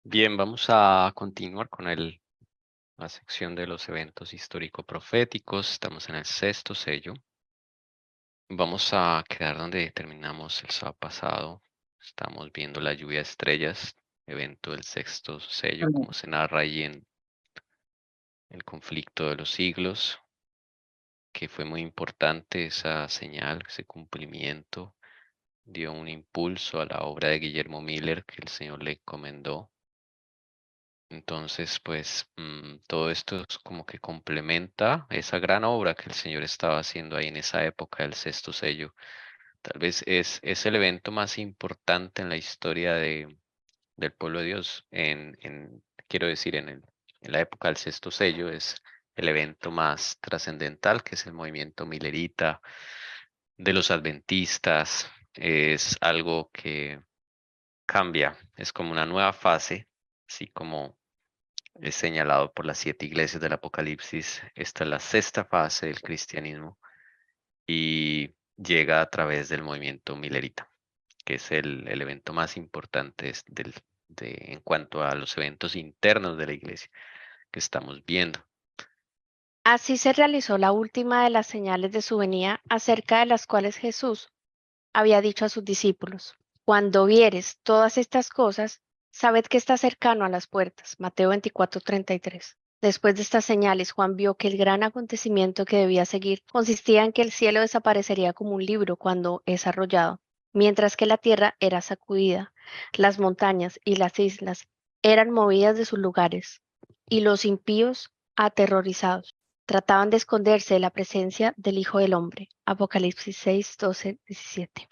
Bien, vamos a continuar con la sección de los eventos histórico-proféticos. Estamos en el sexto sello. Vamos a quedar donde terminamos el sábado pasado. Estamos viendo la lluvia de estrellas, evento del sexto sello, Amén. como se narra ahí en el conflicto de los siglos, que fue muy importante esa señal, ese cumplimiento. Dio un impulso a la obra de Guillermo Miller que el Señor le encomendó. Entonces, pues todo esto es como que complementa esa gran obra que el Señor estaba haciendo ahí en esa época del sexto sello. Tal vez es el evento más importante en la historia del pueblo de Dios. Quiero decir, en la época del sexto sello es el evento más trascendental, que es el movimiento milerita de los adventistas. Es algo que cambia, es como una nueva fase, así como es señalado por las 7 iglesias del Apocalipsis. Esta es la sexta fase del cristianismo y llega a través del movimiento milerita, que es el evento más importante en cuanto a los eventos internos de la iglesia que estamos viendo. Así se realizó la última de las señales de su venida, acerca de las cuales Jesús había dicho a sus discípulos: Cuando vieres todas estas cosas, sabed que está cercano a las puertas. Mateo 24:33. Después de estas señales, Juan vio que el gran acontecimiento que debía seguir consistía en que el cielo desaparecería como un libro cuando es arrollado, mientras que la tierra era sacudida, las montañas y las islas eran movidas de sus lugares, y los impíos, aterrorizados, trataban de esconderse de la presencia del Hijo del Hombre. Apocalipsis 6:12-17.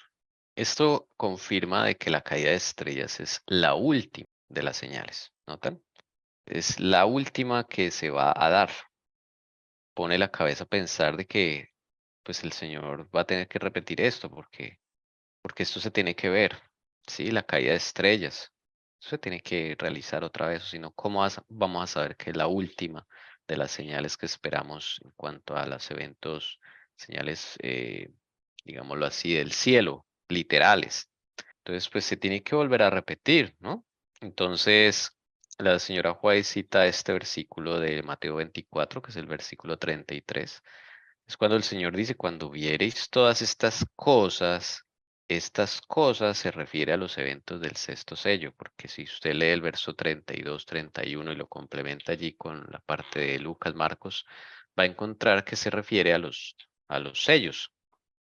Esto confirma de que la caída de estrellas es la última de las señales. ¿Notan? Es la última que se va a dar. Pone la cabeza a pensar de que pues el Señor va a tener que repetir esto porque esto se tiene que ver, ¿sí? La caída de estrellas. Eso se tiene que realizar otra vez, o si no, ¿cómo vamos a saber que es la última de las señales que esperamos en cuanto a los eventos, señales, digámoslo así, del cielo, literales? Entonces, pues se tiene que volver a repetir, ¿no? Entonces, la señora White cita este versículo de Mateo 24, que es el versículo 33. Es cuando el Señor dice: cuando viereis todas estas cosas se refiere a los eventos del sexto sello, porque si usted lee el verso 32, 31 y lo complementa allí con la parte de Lucas, Marcos, va a encontrar que se refiere a los sellos,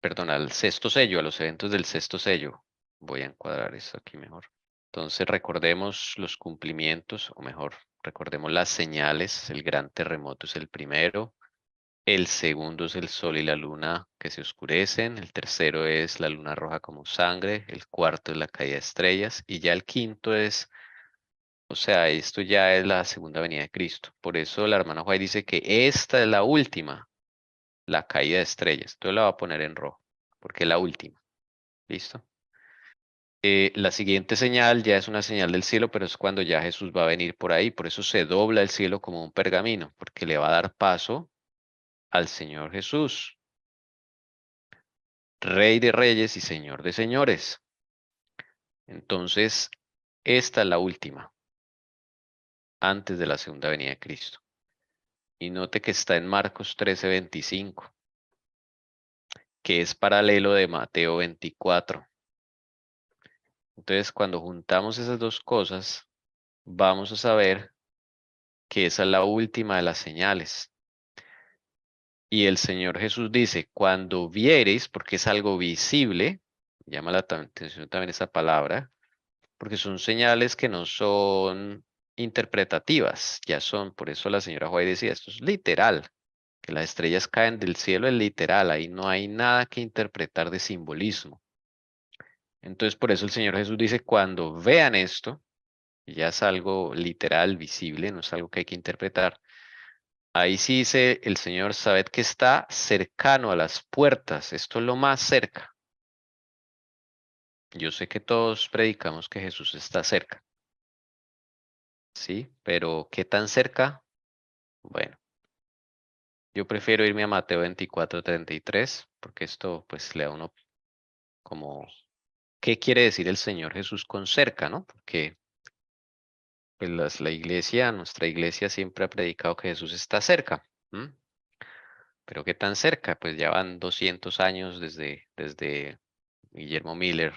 perdón, al sexto sello, a los eventos del sexto sello. Voy a encuadrar eso aquí mejor. Entonces recordemos los cumplimientos, o mejor, recordemos las señales. El gran terremoto es el primero. El segundo es el sol y la luna que se oscurecen. El tercero es la luna roja como sangre. El cuarto es la caída de estrellas. Y ya el quinto es, o sea, esto ya es la segunda venida de Cristo. Por eso la hermana Juárez dice que esta es la última, la caída de estrellas. Entonces la va a poner en rojo, porque es la última. ¿Listo? La siguiente señal ya es una señal del cielo, pero es cuando ya Jesús va a venir por ahí. Por eso se dobla el cielo como un pergamino, porque le va a dar paso al Señor Jesús, Rey de reyes y Señor de señores. Entonces, esta es la última, antes de la segunda venida de Cristo. Y note que está en Marcos 13:25, que es paralelo de Mateo 24. Entonces, cuando juntamos esas dos cosas, vamos a saber que esa es la última de las señales. Y el Señor Jesús dice: cuando viereis, porque es algo visible, llama la atención también esa palabra, porque son señales que no son interpretativas, ya son, por eso la señora White decía, esto es literal, que las estrellas caen del cielo es literal, ahí no hay nada que interpretar de simbolismo. Entonces, por eso el Señor Jesús dice: cuando vean esto, y ya es algo literal, visible, no es algo que hay que interpretar. Ahí sí dice el Señor: sabed que está cercano a las puertas, esto es lo más cerca. Yo sé que todos predicamos que Jesús está cerca, ¿sí? Pero ¿qué tan cerca? Bueno, yo prefiero irme a Mateo 24:33, porque esto pues le da a uno como, ¿qué quiere decir el Señor Jesús con cerca, no? Porque pues nuestra iglesia siempre ha predicado que Jesús está cerca. ¿M? Pero ¿qué tan cerca? Pues ya van 200 años desde Guillermo Miller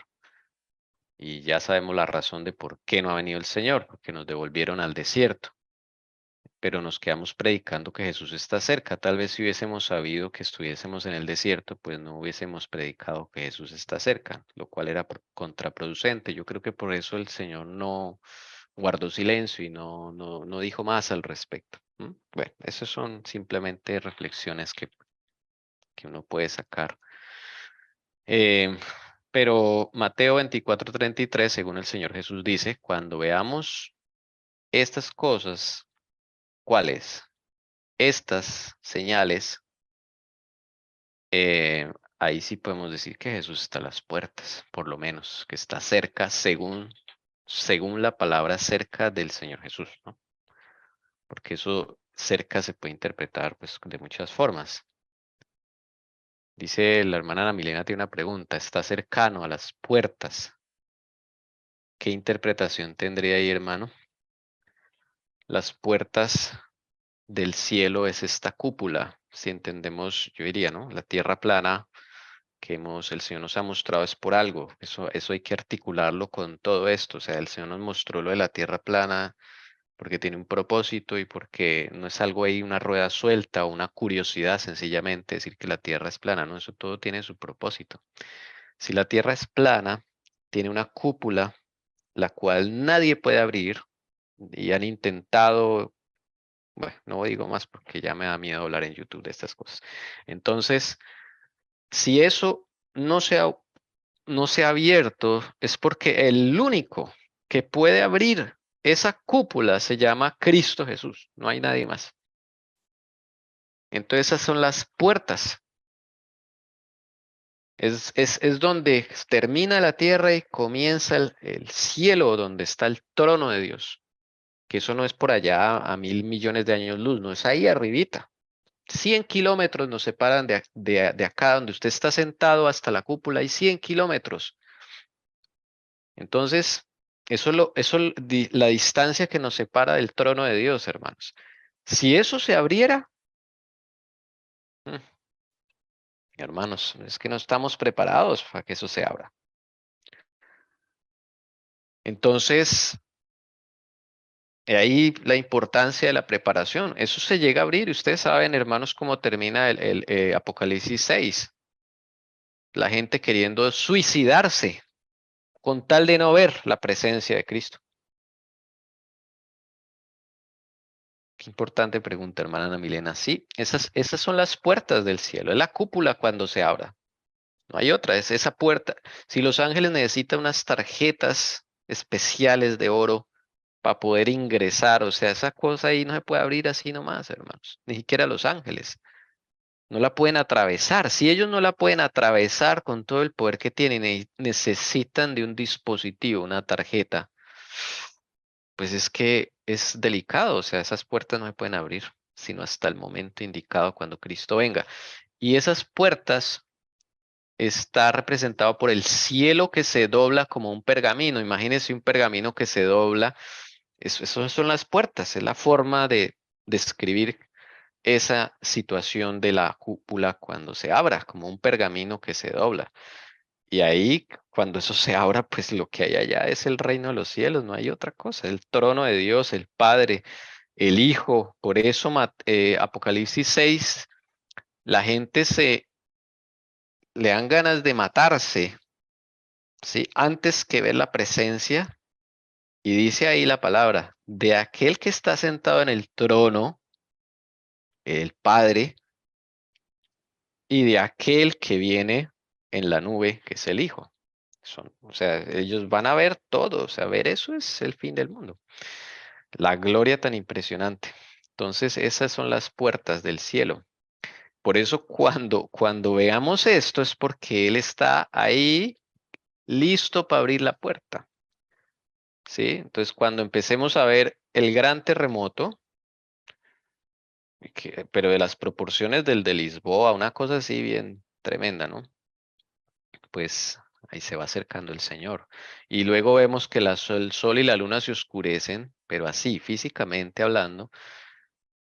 y ya sabemos la razón de por qué no ha venido el Señor, porque nos devolvieron al desierto. Pero nos quedamos predicando que Jesús está cerca. Tal vez si hubiésemos sabido que estuviésemos en el desierto, pues no hubiésemos predicado que Jesús está cerca, lo cual era contraproducente. Yo creo que por eso el Señor no guardó silencio y no dijo más al respecto. ¿M? Bueno, esas son simplemente reflexiones que uno puede sacar. Eh, pero Mateo 24:33, según el Señor Jesús dice, cuando veamos estas cosas, ¿cuáles? Estas señales, ahí sí podemos decir que Jesús está a las puertas, por lo menos, que está cerca según la palabra cerca del Señor Jesús, ¿no? Porque eso cerca se puede interpretar pues de muchas formas. Dice la hermana Ana Milena, tiene una pregunta, está cercano a las puertas. ¿Qué interpretación tendría ahí, hermano? Las puertas del cielo es esta cúpula, si entendemos, yo diría, ¿no? La tierra plana el Señor nos ha mostrado es por algo. Eso hay que articularlo con todo esto. O sea, el Señor nos mostró lo de la tierra plana porque tiene un propósito y porque no es algo ahí, una rueda suelta o una curiosidad sencillamente decir que la tierra es plana, ¿no? Eso todo tiene su propósito. Si la tierra es plana, tiene una cúpula la cual nadie puede abrir y han intentado, bueno, no digo más porque ya me da miedo hablar en YouTube de estas cosas. Entonces, si eso no se ha abierto, es porque el único que puede abrir esa cúpula se llama Cristo Jesús. No hay nadie más. Entonces esas son las puertas. Es donde termina la tierra y comienza el cielo, donde está el trono de Dios. Que eso no es por allá a 1.000 millones de años luz, no es ahí arribita. 100 kilómetros nos separan de acá donde usted está sentado hasta la cúpula, hay 100 kilómetros. Entonces, la distancia que nos separa del trono de Dios, hermanos. Si eso se abriera, mm, hermanos, es que no estamos preparados para que eso se abra. Entonces, ahí la importancia de la preparación. Eso se llega a abrir. Y ustedes saben, hermanos, cómo termina el Apocalipsis 6. La gente queriendo suicidarse con tal de no ver la presencia de Cristo. Qué importante pregunta, hermana Ana Milena. Sí, esas son las puertas del cielo. Es la cúpula cuando se abra. No hay otra, es esa puerta. Si los ángeles necesitan unas tarjetas especiales de oro para poder ingresar, o sea, esa cosa ahí no se puede abrir así nomás, hermanos. Ni siquiera los ángeles. No la pueden atravesar. Si ellos no la pueden atravesar con todo el poder que tienen y necesitan de un dispositivo, una tarjeta, pues es que es delicado. O sea, esas puertas no se pueden abrir, sino hasta el momento indicado cuando Cristo venga. Y esas puertas está representado por el cielo que se dobla como un pergamino. Imagínense un pergamino que se dobla. Eso son las puertas, es la forma de describir esa situación de la cúpula cuando se abra, como un pergamino que se dobla. Y ahí, cuando eso se abra, pues lo que hay allá es el reino de los cielos, no hay otra cosa, el trono de Dios, el Padre, el Hijo. Por eso Apocalipsis 6, la gente le dan ganas de matarse, ¿sí? Antes que ver la presencia. Y dice ahí la palabra, de aquel que está sentado en el trono, el Padre, y de aquel que viene en la nube, que es el Hijo. O sea, ellos van a ver todo, o sea, ver eso es el fin del mundo. La gloria tan impresionante. Entonces, esas son las puertas del cielo. Por eso cuando veamos esto es porque Él está ahí listo para abrir la puerta. ¿Sí? Entonces, cuando empecemos a ver el gran terremoto, pero de las proporciones del de Lisboa, una cosa así bien tremenda, ¿no? Pues ahí se va acercando el Señor. Y luego vemos que el sol y la luna se oscurecen, pero así, físicamente hablando,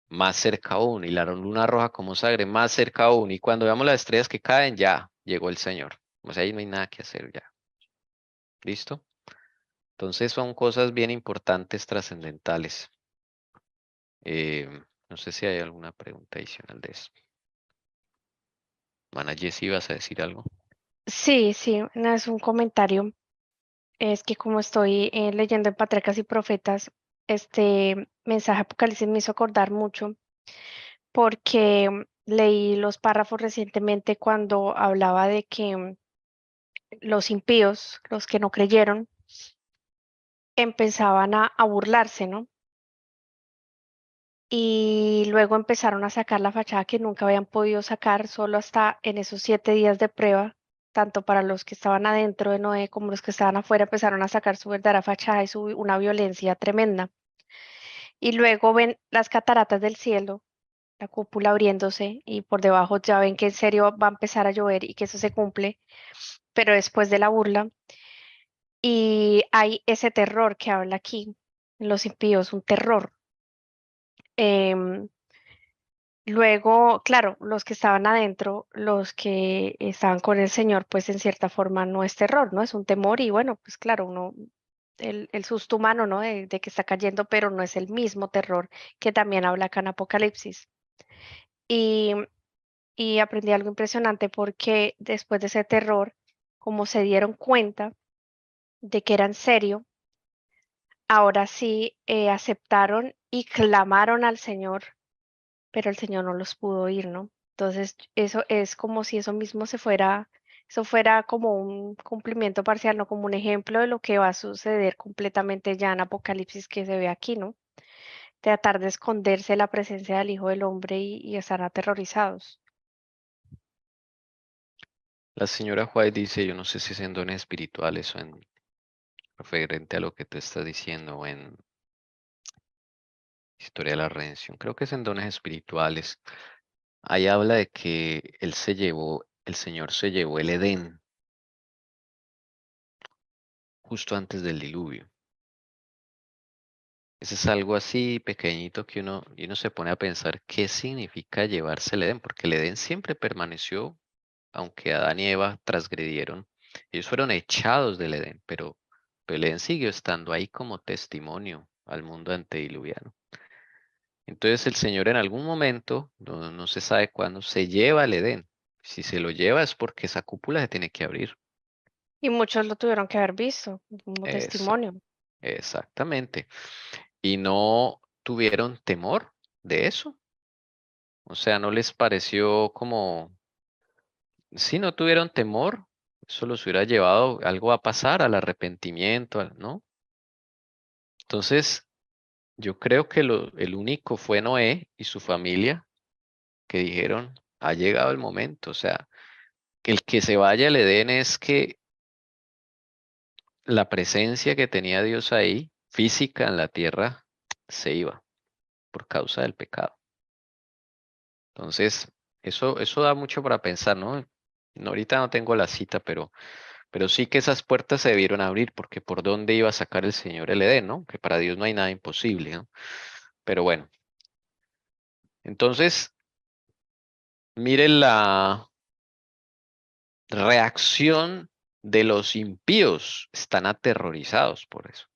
más cerca aún. Y la luna roja como sangre, más cerca aún. Y cuando veamos las estrellas que caen, ya llegó el Señor. O sea, ahí no hay nada que hacer ya. ¿Listo? Entonces son cosas bien importantes, trascendentales. Eh, no sé si hay alguna pregunta adicional de eso. Mana Jessie, ¿vas a decir algo? Sí, sí, no es un comentario. Es que como estoy leyendo en Patriarcas y Profetas, este mensaje Apocalipsis me hizo acordar mucho porque leí los párrafos recientemente cuando hablaba de que los impíos, los que no creyeron, empezaban a burlarse, ¿no? Y luego empezaron a sacar la fachada que nunca habían podido sacar, solo hasta en esos 7 días de prueba, tanto para los que estaban adentro de Noé como los que estaban afuera, empezaron a sacar su verdadera fachada y una violencia tremenda. Y luego ven las cataratas del cielo, la cúpula abriéndose y por debajo ya ven que en serio va a empezar a llover y que eso se cumple, pero después de la burla. Y hay ese terror que habla aquí, en los impíos, un terror. Em, Luego, claro, los que estaban adentro, los que estaban con el Señor, pues en cierta forma no es terror, ¿no? Es un temor y bueno, pues claro, uno, el susto humano, ¿no? De que está cayendo, pero no es el mismo terror que también habla acá en Apocalipsis. Y, y aprendí algo impresionante porque después de ese terror, como se dieron cuenta de que era en serio, ahora sí aceptaron y clamaron al Señor, pero el Señor no los pudo oír, ¿no? Entonces, eso es como si eso fuera como un cumplimiento parcial, no como un ejemplo de lo que va a suceder completamente ya en Apocalipsis que se ve aquí, ¿no? Tratar de esconderse de la presencia del Hijo del Hombre y estar aterrorizados. La señora White dice, yo no sé si es en dones espirituales o en referente a lo que tú estás diciendo o en historia de la redención. Creo que es en dones espirituales. Ahí habla de que el Señor se llevó el Edén justo antes del diluvio. Ese es algo así pequeñito que y uno se pone a pensar qué significa llevarse el Edén, porque el Edén siempre permaneció, aunque Adán y Eva transgredieron. Ellos fueron echados del Edén, pero el Edén siguió estando ahí como testimonio al mundo antediluviano. Entonces el Señor en algún momento, no se sabe cuándo, se lleva el Edén. Si se lo lleva es porque esa cúpula se tiene que abrir. Y muchos lo tuvieron que haber visto como Eso, testimonio. exactamente. Y no tuvieron temor de eso. O sea, no les pareció como, si no tuvieron temor, eso los hubiera llevado, algo a pasar, al arrepentimiento, ¿no? Entonces, yo creo que el único fue Noé y su familia que dijeron, ha llegado el momento. O sea, que el que se vaya al Edén es que la presencia que tenía Dios ahí, física en la tierra, se iba por causa del pecado. Entonces, eso da mucho para pensar, ¿no? No, ahorita no tengo la cita, pero sí que esas puertas se debieron abrir, porque por dónde iba a sacar el Señor el Edén, ¿no? Que para Dios no hay nada imposible, ¿no? Pero bueno, entonces, miren la reacción de los impíos. Están aterrorizados por eso.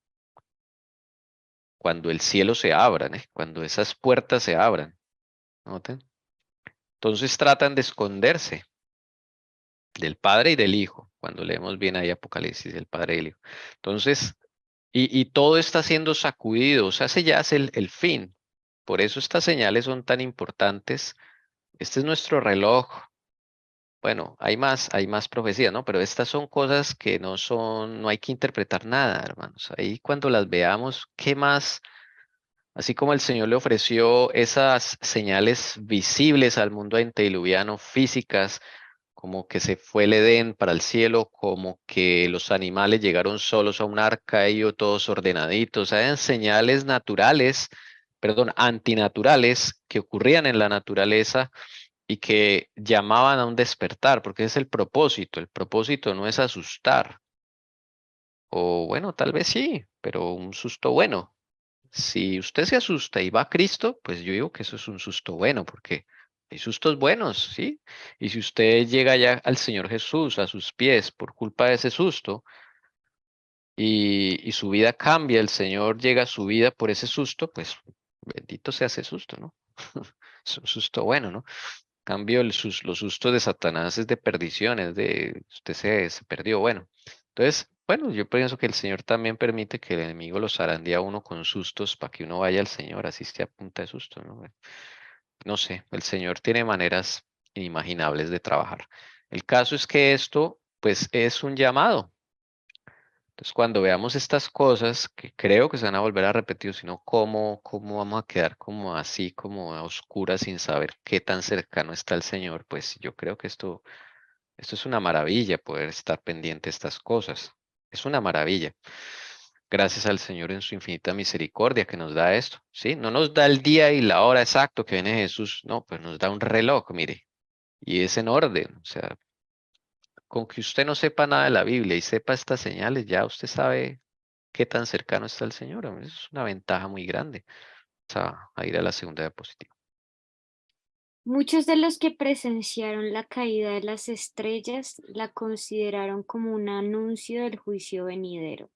Cuando el cielo se abra, ¿eh? Cuando esas puertas se abran, ¿noten? Entonces tratan de esconderse del Padre y del Hijo, cuando leemos bien ahí Apocalipsis, del Padre y del Hijo. Entonces, y todo está siendo sacudido, o sea, ese ya es el fin. Por eso estas señales son tan importantes. Este es nuestro reloj. Bueno, hay más profecías, ¿no? Pero estas son cosas que no hay que interpretar nada, hermanos. Ahí cuando las veamos, ¿qué más? Así como el Señor le ofreció esas señales visibles al mundo antediluviano, físicas, como que se fue el Edén para el cielo, como que los animales llegaron solos a un arca, ellos todos ordenaditos, eran señales naturales, perdón, antinaturales que ocurrían en la naturaleza. y que llamaban a un despertar, porque es el propósito. El propósito no es asustar, o bueno, tal vez sí, pero un susto bueno. Si usted se asusta y va a Cristo, pues yo digo que eso es un susto bueno, porque hay sustos buenos, ¿sí? Y si usted llega ya al Señor Jesús a sus pies por culpa de ese susto, y su vida cambia, el Señor llega a su vida por ese susto, pues bendito sea ese susto, ¿no? Es un susto bueno, ¿no? Cambio, los sustos de Satanás es de perdición, es de usted se perdió. Bueno, entonces, bueno, yo pienso que el Señor también permite que el enemigo los zarandee a uno con sustos para que uno vaya al Señor, así esté a punta de susto, ¿no? Bueno, no sé, el Señor tiene maneras inimaginables de trabajar. El caso es que esto, pues, es un llamado. Entonces, cuando veamos estas cosas, que creo que se van a volver a repetir, sino cómo vamos a quedar como así, como a oscuras, sin saber qué tan cercano está el Señor, pues yo creo que esto es una maravilla poder estar pendiente de estas cosas. Es una maravilla. Gracias al Señor en su infinita misericordia que nos da esto, ¿sí? No nos da el día y la hora exacto que viene Jesús, no, pues nos da un reloj, mire, y es en orden, o sea, con que usted no sepa nada de la Biblia y sepa estas señales, ya usted sabe qué tan cercano está el Señor. Eso es una ventaja muy grande. A ir a la segunda diapositiva. Muchos de los que presenciaron la caída de las estrellas la consideraron como un anuncio del juicio venidero,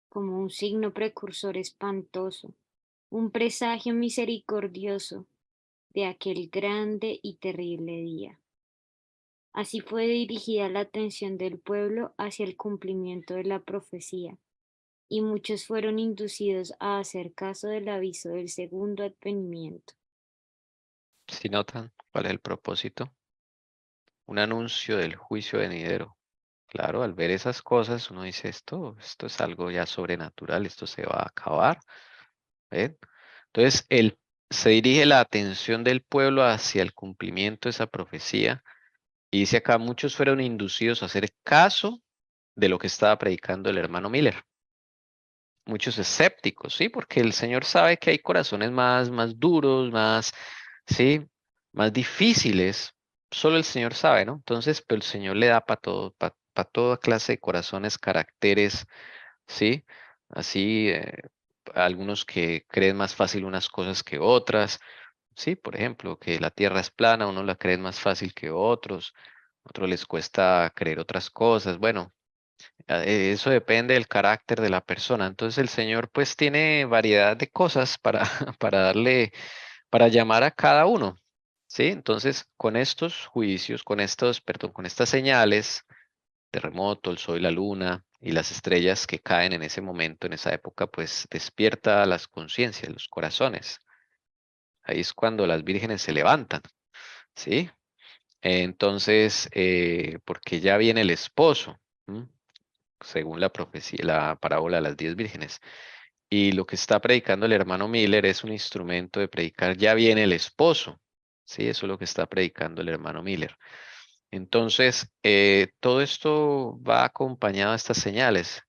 como un signo precursor espantoso, un presagio misericordioso de aquel grande y terrible día. Así fue dirigida la atención del pueblo hacia el cumplimiento de la profecía, y muchos fueron inducidos a hacer caso del aviso del segundo advenimiento. Si notan cuál es el propósito, un anuncio del juicio venidero. Claro, al ver esas cosas, uno dice, esto es algo ya sobrenatural, esto se va a acabar. ¿Ven? Entonces, se dirige la atención del pueblo hacia el cumplimiento de esa profecía. Y dice acá, muchos fueron inducidos a hacer caso de lo que estaba predicando el hermano Miller. Muchos escépticos, ¿sí? Porque el Señor sabe que hay corazones más duros, ¿sí? Más difíciles. Solo el Señor sabe, ¿no? Entonces, pero el Señor le da para todo, para toda clase de corazones, caracteres, ¿sí? Así, algunos que creen más fácil unas cosas que otras, ¿sí? Por ejemplo, que la tierra es plana, unos la creen más fácil que otros les cuesta creer otras cosas. Bueno, eso depende del carácter de la persona. Entonces el Señor pues tiene variedad de cosas para, para darle, para llamar a cada uno. ¿Sí? Entonces con estos juicios, perdón, con estas señales, terremoto, el sol y la luna y las estrellas que caen en ese momento, en esa época, pues despierta las conciencias, los corazones. Ahí es cuando las vírgenes se levantan. ¿Sí? Entonces, porque ya viene el esposo. ¿M? Según la profecía, la parábola de las 10 vírgenes. Y lo que está predicando el hermano Miller es un instrumento de predicar, ya viene el esposo. Sí, eso es lo que está predicando el hermano Miller. Entonces, todo esto va acompañado de estas señales.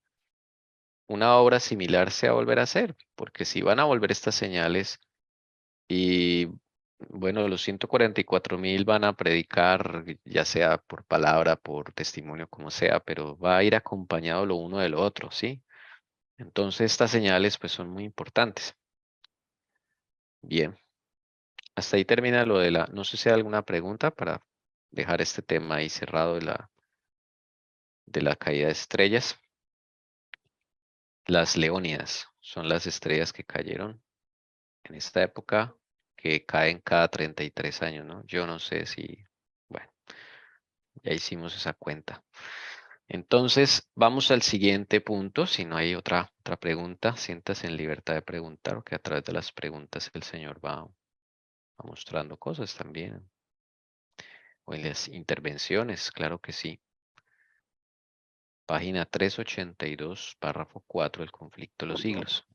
Una obra similar se va a volver a hacer, porque si van a volver estas señales y bueno, los 144,000 van a predicar, ya sea por palabra, por testimonio, como sea, pero va a ir acompañado lo uno de lo otro, ¿sí? Entonces estas señales pues son muy importantes. Bien, hasta ahí termina lo de no sé si hay alguna pregunta para dejar este tema ahí cerrado de la caída de estrellas. Las leónidas son las estrellas que cayeron en esta época, que caen cada 33 años, ¿no? Yo no sé si, bueno, ya hicimos esa cuenta. Entonces, vamos al siguiente punto. Si no hay otra pregunta, siéntase en libertad de preguntar, porque a través de las preguntas el Señor va mostrando cosas también. O en las intervenciones, claro que sí. Página 382, párrafo 4, el conflicto de los siglos.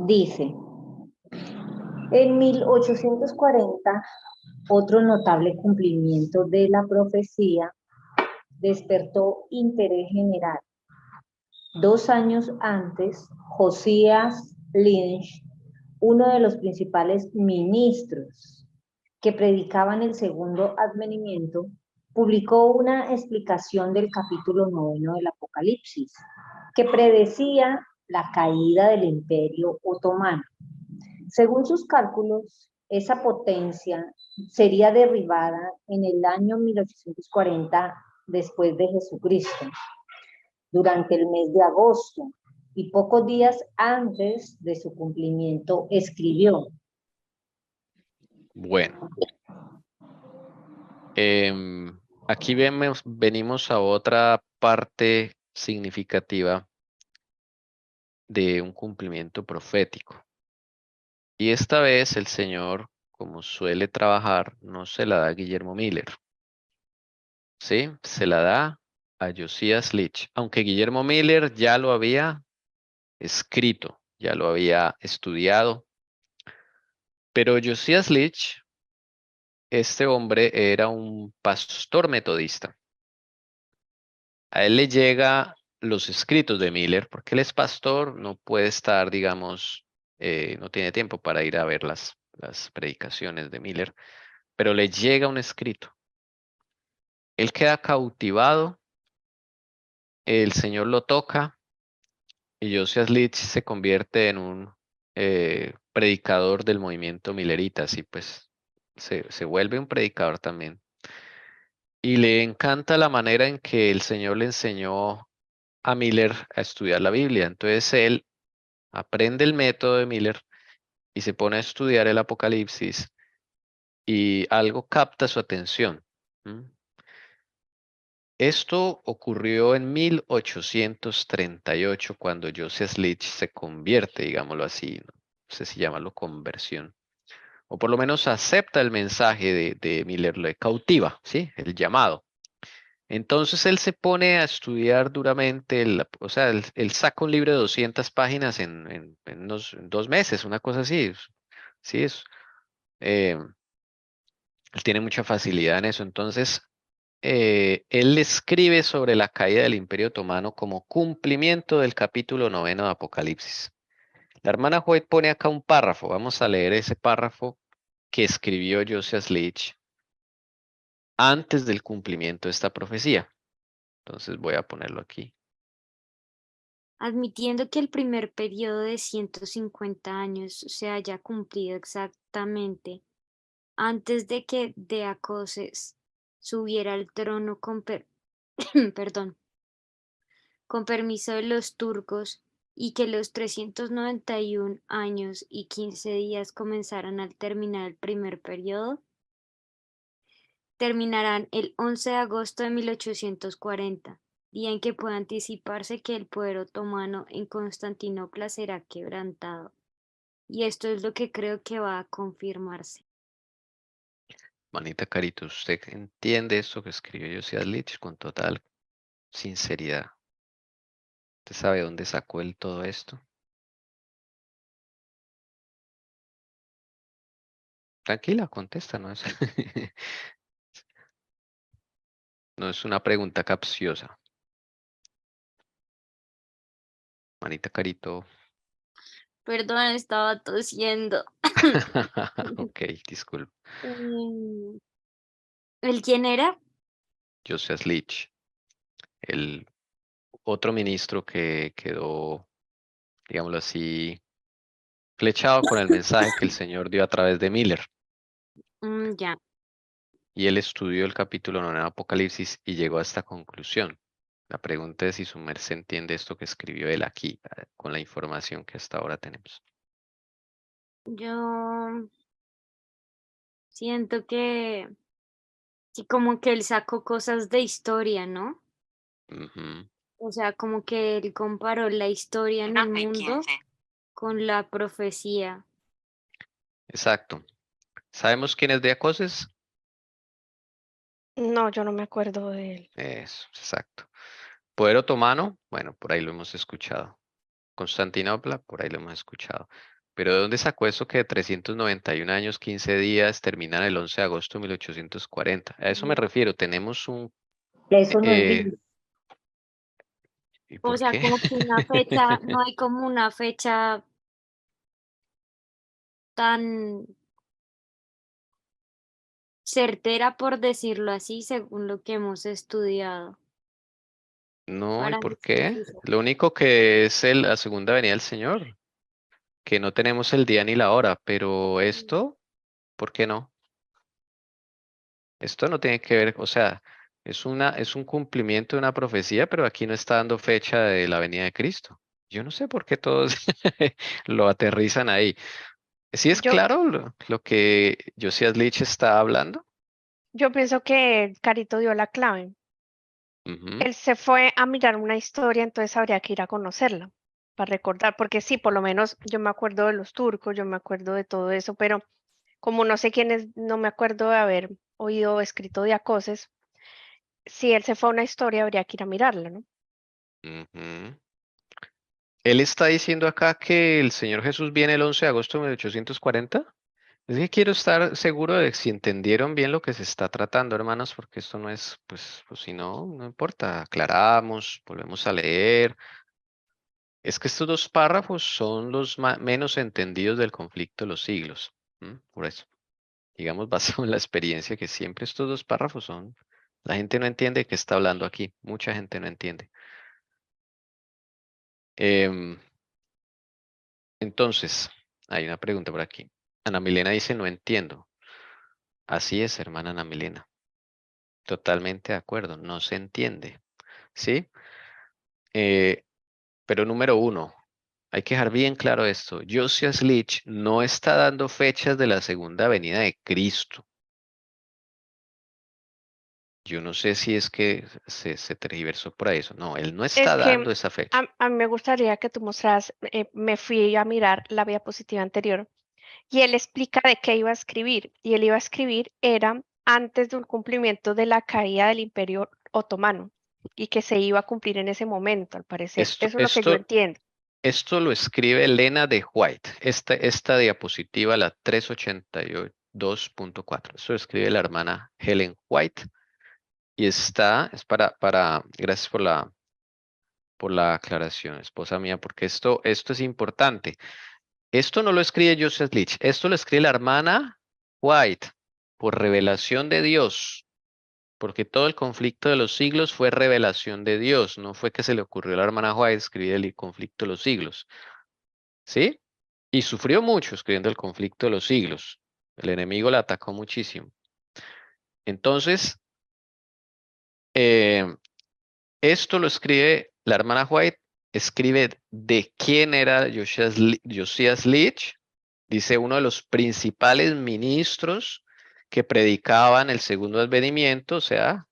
Dice, en 1840, otro notable cumplimiento de la profecía despertó interés general. 2 años antes, Josías Lynch, uno de los principales ministros que predicaban el segundo advenimiento, publicó una explicación del capítulo 9 del Apocalipsis, que predecía la caída del Imperio Otomano. Según sus cálculos, esa potencia sería derribada en el año 1840 después de Jesucristo, durante el mes de agosto, y pocos días antes de su cumplimiento escribió. Bueno, aquí venimos a otra parte significativa de un cumplimiento profético. Y esta vez el Señor, como suele trabajar, no se la da a Guillermo Miller. ¿Sí? Se la da a Josias Litch. Aunque Guillermo Miller ya lo había escrito, ya lo había estudiado. Pero Josias Litch, este hombre era un pastor metodista. A él le llega los escritos de Miller, porque él es pastor, no puede estar, digamos, no tiene tiempo para ir a ver las predicaciones de Miller, pero le llega un escrito. Él queda cautivado, el Señor lo toca y Josias Litch se convierte en un predicador del movimiento millerita, así pues se vuelve un predicador también. Y le encanta la manera en que el Señor le enseñó a Miller a estudiar la Biblia. Entonces él aprende el método de Miller y se pone a estudiar el Apocalipsis y algo capta su atención. Esto ocurrió en 1838 cuando Josias Litch se convierte, digámoslo así, no sé si llamarlo conversión, o por lo menos acepta el mensaje de Miller, le cautiva, ¿sí? El llamado. Entonces él se pone a estudiar duramente, o sea, él saca un libro de 200 páginas en en 2 meses, una cosa así. Sí, eh, él tiene mucha facilidad en eso. Entonces, él escribe sobre la caída del Imperio Otomano como cumplimiento del capítulo 9 de Apocalipsis. La hermana White pone acá un párrafo. Vamos a leer ese párrafo que escribió Josias Litch antes del cumplimiento de esta profecía. Entonces voy a ponerlo aquí. Admitiendo que el primer periodo de 150 años se haya cumplido exactamente antes de que Deacoses subiera al trono perdón, con permiso de los turcos y que los 391 años y 15 días comenzaran al terminar el primer periodo, terminarán el 11 de agosto de 1840, día en que puede anticiparse que el poder otomano en Constantinopla será quebrantado. Y esto es lo que creo que va a confirmarse. Manita Carito, ¿usted entiende esto que escribió Josias Litch con total sinceridad? ¿Usted sabe dónde sacó él todo esto? Tranquila, contesta, no es, no es una pregunta capciosa. Manita Carito. Perdón, estaba tosiendo. Ok, disculpe. ¿El quién era? Josias Litch, el otro ministro que quedó, digámoslo así, flechado con el mensaje que el Señor dio a través de Miller. Ya. Y él estudió el capítulo 9 de Apocalipsis y llegó a esta conclusión. La pregunta es si su merced entiende esto que escribió él aquí, con la información que hasta ahora tenemos. Yo siento que sí, como que él sacó cosas de historia, ¿no? Ujú, O sea, como que él comparó la historia en el mundo con la profecía. exacto. ¿Sabemos quién es Diacoses? No, yo no me acuerdo de él. Eso, exacto. Poder otomano, bueno, por ahí lo hemos escuchado. Constantinopla, por ahí lo hemos escuchado. Pero ¿de dónde sacó eso que de 391 años, 15 días, terminan el 11 de agosto de 1840? A eso me refiero, tenemos un... Eso no es eh, bíblico. ¿Y O por sea, qué? como que una fecha, no hay como una fecha tan certera, por decirlo así, según lo que hemos estudiado. No, ¿y Para mí por es qué? preciso. Lo único que es la segunda venida del Señor, que no tenemos el día ni la hora, pero esto, ¿por qué no? Esto no tiene que ver, o sea, es un cumplimiento de una profecía, pero aquí no está dando fecha de la venida de Cristo. Yo no sé por qué todos lo aterrizan ahí. ¿Sí es Yo, claro lo que Josias Lich está hablando? yo pienso que Carito dio la clave. Ujú. Él se fue a mirar una historia, entonces habría que ir a conocerla para recordar, porque sí, por lo menos yo me acuerdo de los turcos, yo me acuerdo de todo eso, pero como no sé quién es, no me acuerdo de haber oído o escrito Diacoses, si él se fue a una historia, habría que ir a mirarla, ¿no? Ujú. Él está diciendo acá que el Señor Jesús viene el 11 de agosto de 1840. Es que quiero estar seguro de si entendieron bien lo que se está tratando, hermanos, porque esto no es, pues si no, no importa. Aclaramos, volvemos a leer. Es que estos dos párrafos son los menos entendidos del conflicto de los siglos. Por eso, digamos, basado en la experiencia, que siempre estos dos párrafos son, la gente no entiende qué está hablando aquí. Mucha gente no entiende. Em, entonces, hay una pregunta por aquí. Ana Milena dice, no entiendo. Así es, hermana Ana Milena. Totalmente de acuerdo, no se entiende, ¿sí? Eh, pero número uno, hay que dejar bien claro esto. Josias Leach no está dando fechas de la segunda venida de Cristo. Yo no sé si es que se tergiversó por eso. No, él no Es está que dando esa fecha. a mí me gustaría que tú mostraras, me fui a mirar la diapositiva anterior y él explica de qué iba a escribir. Y él iba a escribir era antes del cumplimiento de la caída del Imperio Otomano y que se iba a cumplir en ese momento, al parecer. Esto, Eso es lo que yo esto, entiendo. esto lo escribe Elena de White. Esta diapositiva, la 382.4. Eso lo escribe la hermana Helen White. Y es gracias por la aclaración, esposa mía, porque esto es importante. Esto no lo escribe Joseph Leach, esto lo escribe la hermana White por revelación de Dios, porque todo el conflicto de los siglos fue revelación de Dios, no fue que se le ocurrió a la hermana White escribir el conflicto de los siglos, ¿sí? Y sufrió mucho escribiendo el conflicto de los siglos. El enemigo la atacó muchísimo. Entonces, eh, esto lo escribe la hermana White, escribe de quién era Josias Leach, dice uno de los principales ministros que predicaban el segundo advenimiento, o sea,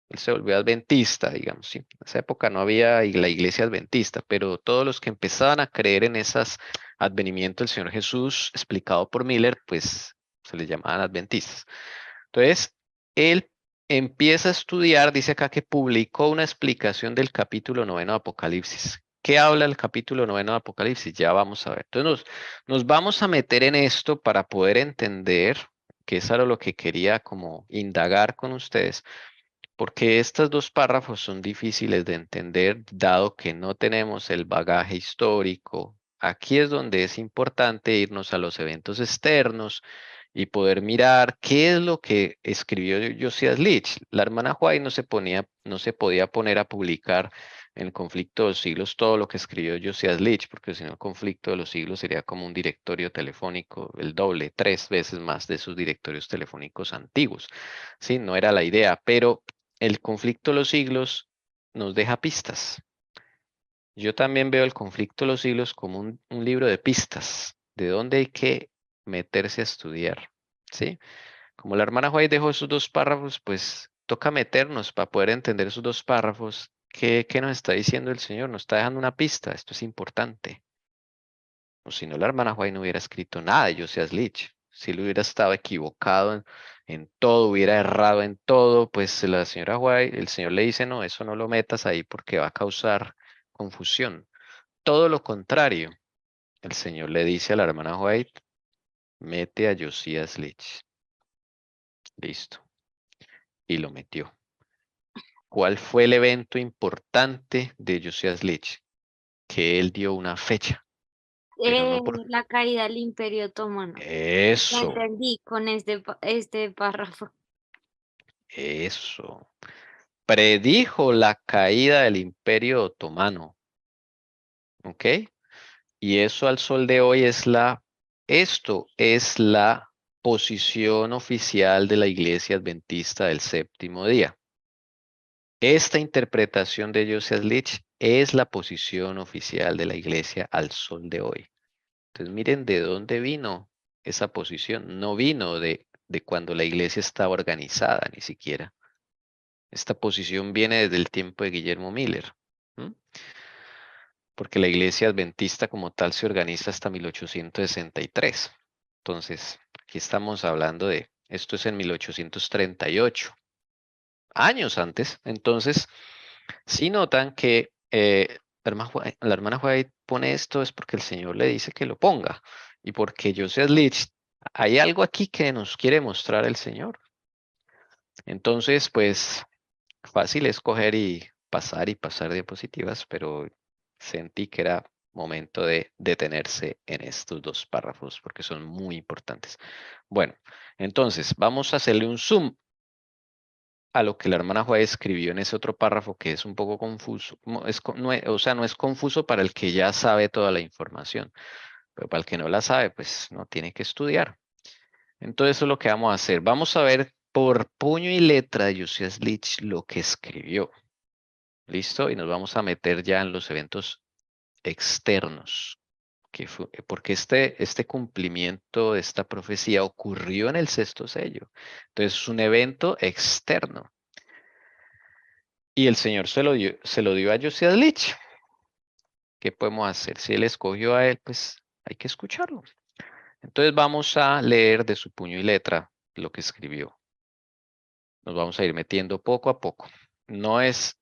él se volvió adventista, digamos, sí. En esa época no había la iglesia adventista, pero todos los que empezaban a creer en esas advenimientos del Señor Jesús, explicado por Miller, pues se les llamaban adventistas. Entonces, él empieza a estudiar, dice acá que publicó una explicación del capítulo 9 de Apocalipsis. ¿Qué habla el capítulo 9 de Apocalipsis? Ya vamos a ver. Entonces, nos vamos a meter en esto para poder entender, que eso era lo que quería como indagar con ustedes, porque estos dos párrafos son difíciles de entender, dado que no tenemos el bagaje histórico. Aquí es donde es importante irnos a los eventos externos y poder mirar qué es lo que escribió Josias Leach. La hermana White no se podía poner a publicar en el conflicto de los siglos todo lo que escribió Josias Leach, porque si no el conflicto de los siglos sería como un directorio telefónico, el doble, 3 veces más de sus directorios telefónicos antiguos. Sí, no era la idea, pero el conflicto de los siglos nos deja pistas. Yo también veo el conflicto de los siglos como un libro de pistas, de dónde hay que meterse a estudiar, ¿sí? Como la hermana White dejó esos dos párrafos, pues toca meternos para poder entender esos dos párrafos. ¿Qué nos está diciendo el Señor? Nos está dejando una pista, esto es importante. O si no, la hermana White no hubiera escrito nada de Josias Leach. Si él hubiera estado equivocado en todo, hubiera errado en todo, pues la señora White, el Señor le dice, no, eso no lo metas ahí porque va a causar confusión. Todo lo contrario, el Señor le dice a la hermana White, mete a Josias Leach. Listo. Y lo metió. ¿Cuál fue el evento importante de Josias Leach? Que él dio una fecha, pero no por La caída del Imperio Otomano. Ya eso. entendí con este párrafo. Eso. Predijo la caída del Imperio Otomano. ¿Ok? Y eso al sol de hoy esto es la posición oficial de la Iglesia Adventista del Séptimo Día. Esta interpretación de Joseph Leach es la posición oficial de la Iglesia al sol de hoy. Entonces miren de dónde vino esa posición. No vino de cuando la Iglesia estaba organizada, ni siquiera. Esta posición viene desde el tiempo de Guillermo Miller. Porque la Iglesia Adventista como tal se organiza hasta 1863. Entonces, aquí estamos hablando esto es en 1838, años antes. Entonces, si notan que la hermana White pone esto es porque el Señor le dice que lo ponga. Y porque Joseph Leach, hay algo aquí que nos quiere mostrar el Señor. Entonces, pues, fácil es coger y pasar diapositivas, pero sentí que era momento de detenerse en estos dos párrafos porque son muy importantes. Bueno, entonces vamos a hacerle un zoom a lo que la hermana Juárez escribió en ese otro párrafo que es un poco confuso. O sea, no es confuso para el que ya sabe toda la información, pero para el que no la sabe, pues no tiene que estudiar. Entonces eso es lo que vamos a hacer. Vamos a ver por puño y letra de Josias Leach lo que escribió. ¿Listo? Y nos vamos a meter ya en los eventos externos. Porque este cumplimiento de esta profecía ocurrió en el sexto sello. Entonces es un evento externo. Y el Señor se lo dio a Josias Leach. ¿Qué podemos hacer? Si Él escogió a él, pues hay que escucharlo. Entonces vamos a leer de su puño y letra lo que escribió. Nos vamos a ir metiendo poco a poco. No es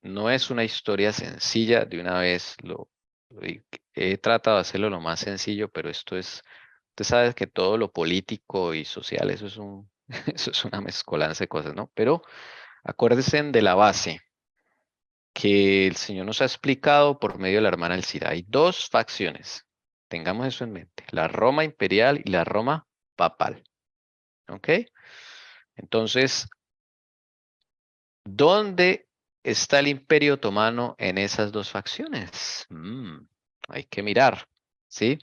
una historia sencilla, de una vez he tratado de hacerlo lo más sencillo, pero usted sabe que todo lo político y social, eso es una mezcolanza de cosas, ¿no? Pero acuérdense de la base que el Señor nos ha explicado por medio de la hermana Alcira. Hay dos facciones, tengamos eso en mente, la Roma imperial y la Roma papal, ¿ok? Entonces, ¿dónde está el Imperio Otomano en esas dos facciones? Hay que mirar, ¿sí?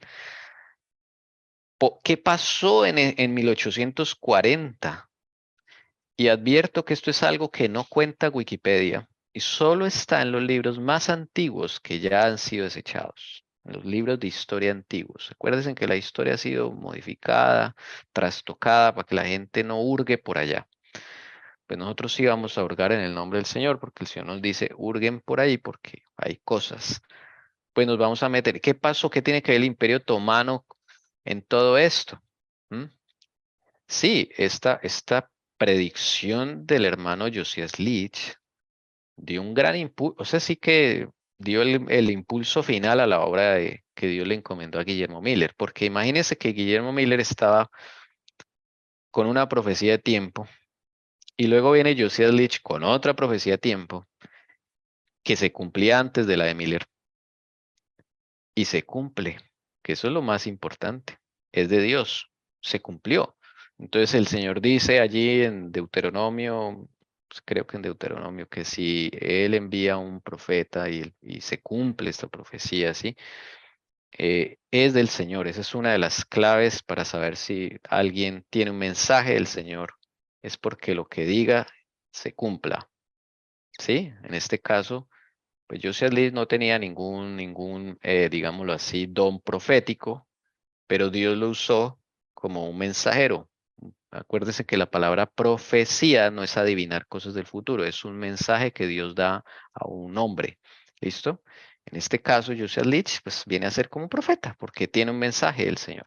¿Qué pasó en 1840? Y advierto que esto es algo que no cuenta Wikipedia y solo está en los libros más antiguos que ya han sido desechados, en los libros de historia antiguos. Acuérdense que la historia ha sido modificada, trastocada para que la gente no hurgue por allá. Pues nosotros sí vamos a hurgar en el nombre del Señor, porque el Señor nos dice, hurguen por ahí porque hay cosas. Pues nos vamos a meter. ¿Qué pasó? ¿Qué tiene que ver el Imperio Otomano en todo esto? Sí, esta predicción del hermano Josias Leach dio un gran impulso, o sea, sí que dio el impulso final a la obra que Dios le encomendó a Guillermo Miller, porque imagínense que Guillermo Miller estaba con una profecía de tiempo y luego viene Josias Leach con otra profecía de tiempo que se cumplía antes de la de Miller y se cumple, que eso es lo más importante, es de Dios, se cumplió. Entonces el Señor dice allí en Deuteronomio, pues creo que en Deuteronomio, que si Él envía un profeta y se cumple esta profecía, ¿sí? Es del Señor. Esa es una de las claves para saber si alguien tiene un mensaje del Señor. Es porque lo que diga se cumpla, ¿sí? En este caso, pues Josias Leach no tenía ningún digámoslo así, don profético, pero Dios lo usó como un mensajero. Acuérdese que la palabra profecía no es adivinar cosas del futuro, es un mensaje que Dios da a un hombre. ¿Listo? En este caso, Josiah Leach, pues viene a ser como un profeta, porque tiene un mensaje del Señor.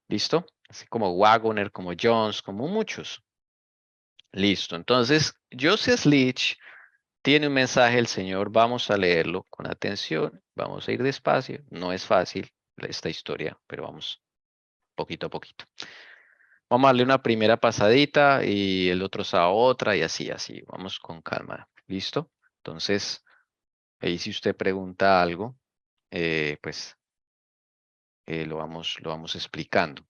¿Listo? Así como Waggoner, como Jones, como muchos. Listo. Entonces, Josiah Leach tiene un mensaje del Señor. Vamos a leerlo con atención. Vamos a ir despacio. No es fácil esta historia, pero vamos poquito a poquito. Vamos a darle una primera pasadita y el otro a otra y así. Vamos con calma. ¿Listo? Entonces, ahí si usted pregunta algo, pues lo vamos explicando.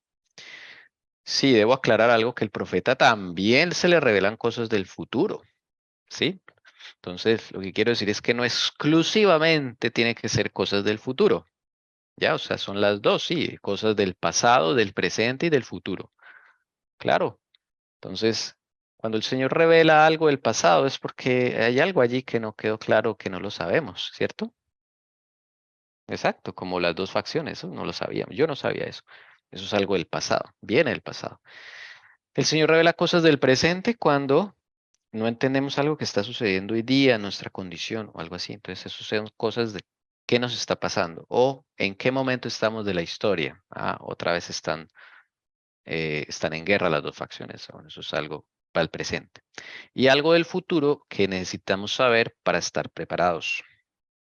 Sí, debo aclarar algo, que el profeta también se le revelan cosas del futuro, ¿sí? Entonces, lo que quiero decir es que no exclusivamente tiene que ser cosas del futuro, ¿ya? O sea, son las dos, sí, cosas del pasado, del presente y del futuro. Claro. Entonces, cuando el Señor revela algo del pasado es porque hay algo allí que no quedó claro, que no lo sabemos, ¿cierto? Exacto, como las dos facciones, eso no lo sabíamos. Yo no sabía eso. Eso es algo del pasado, viene del pasado. El Señor revela cosas del presente cuando no entendemos algo que está sucediendo hoy día, nuestra condición o algo así. Entonces, eso son cosas de qué nos está pasando o en qué momento estamos de la historia. Ah, otra vez están en guerra las dos facciones. Bueno, eso es algo para el presente. Y algo del futuro que necesitamos saber para estar preparados.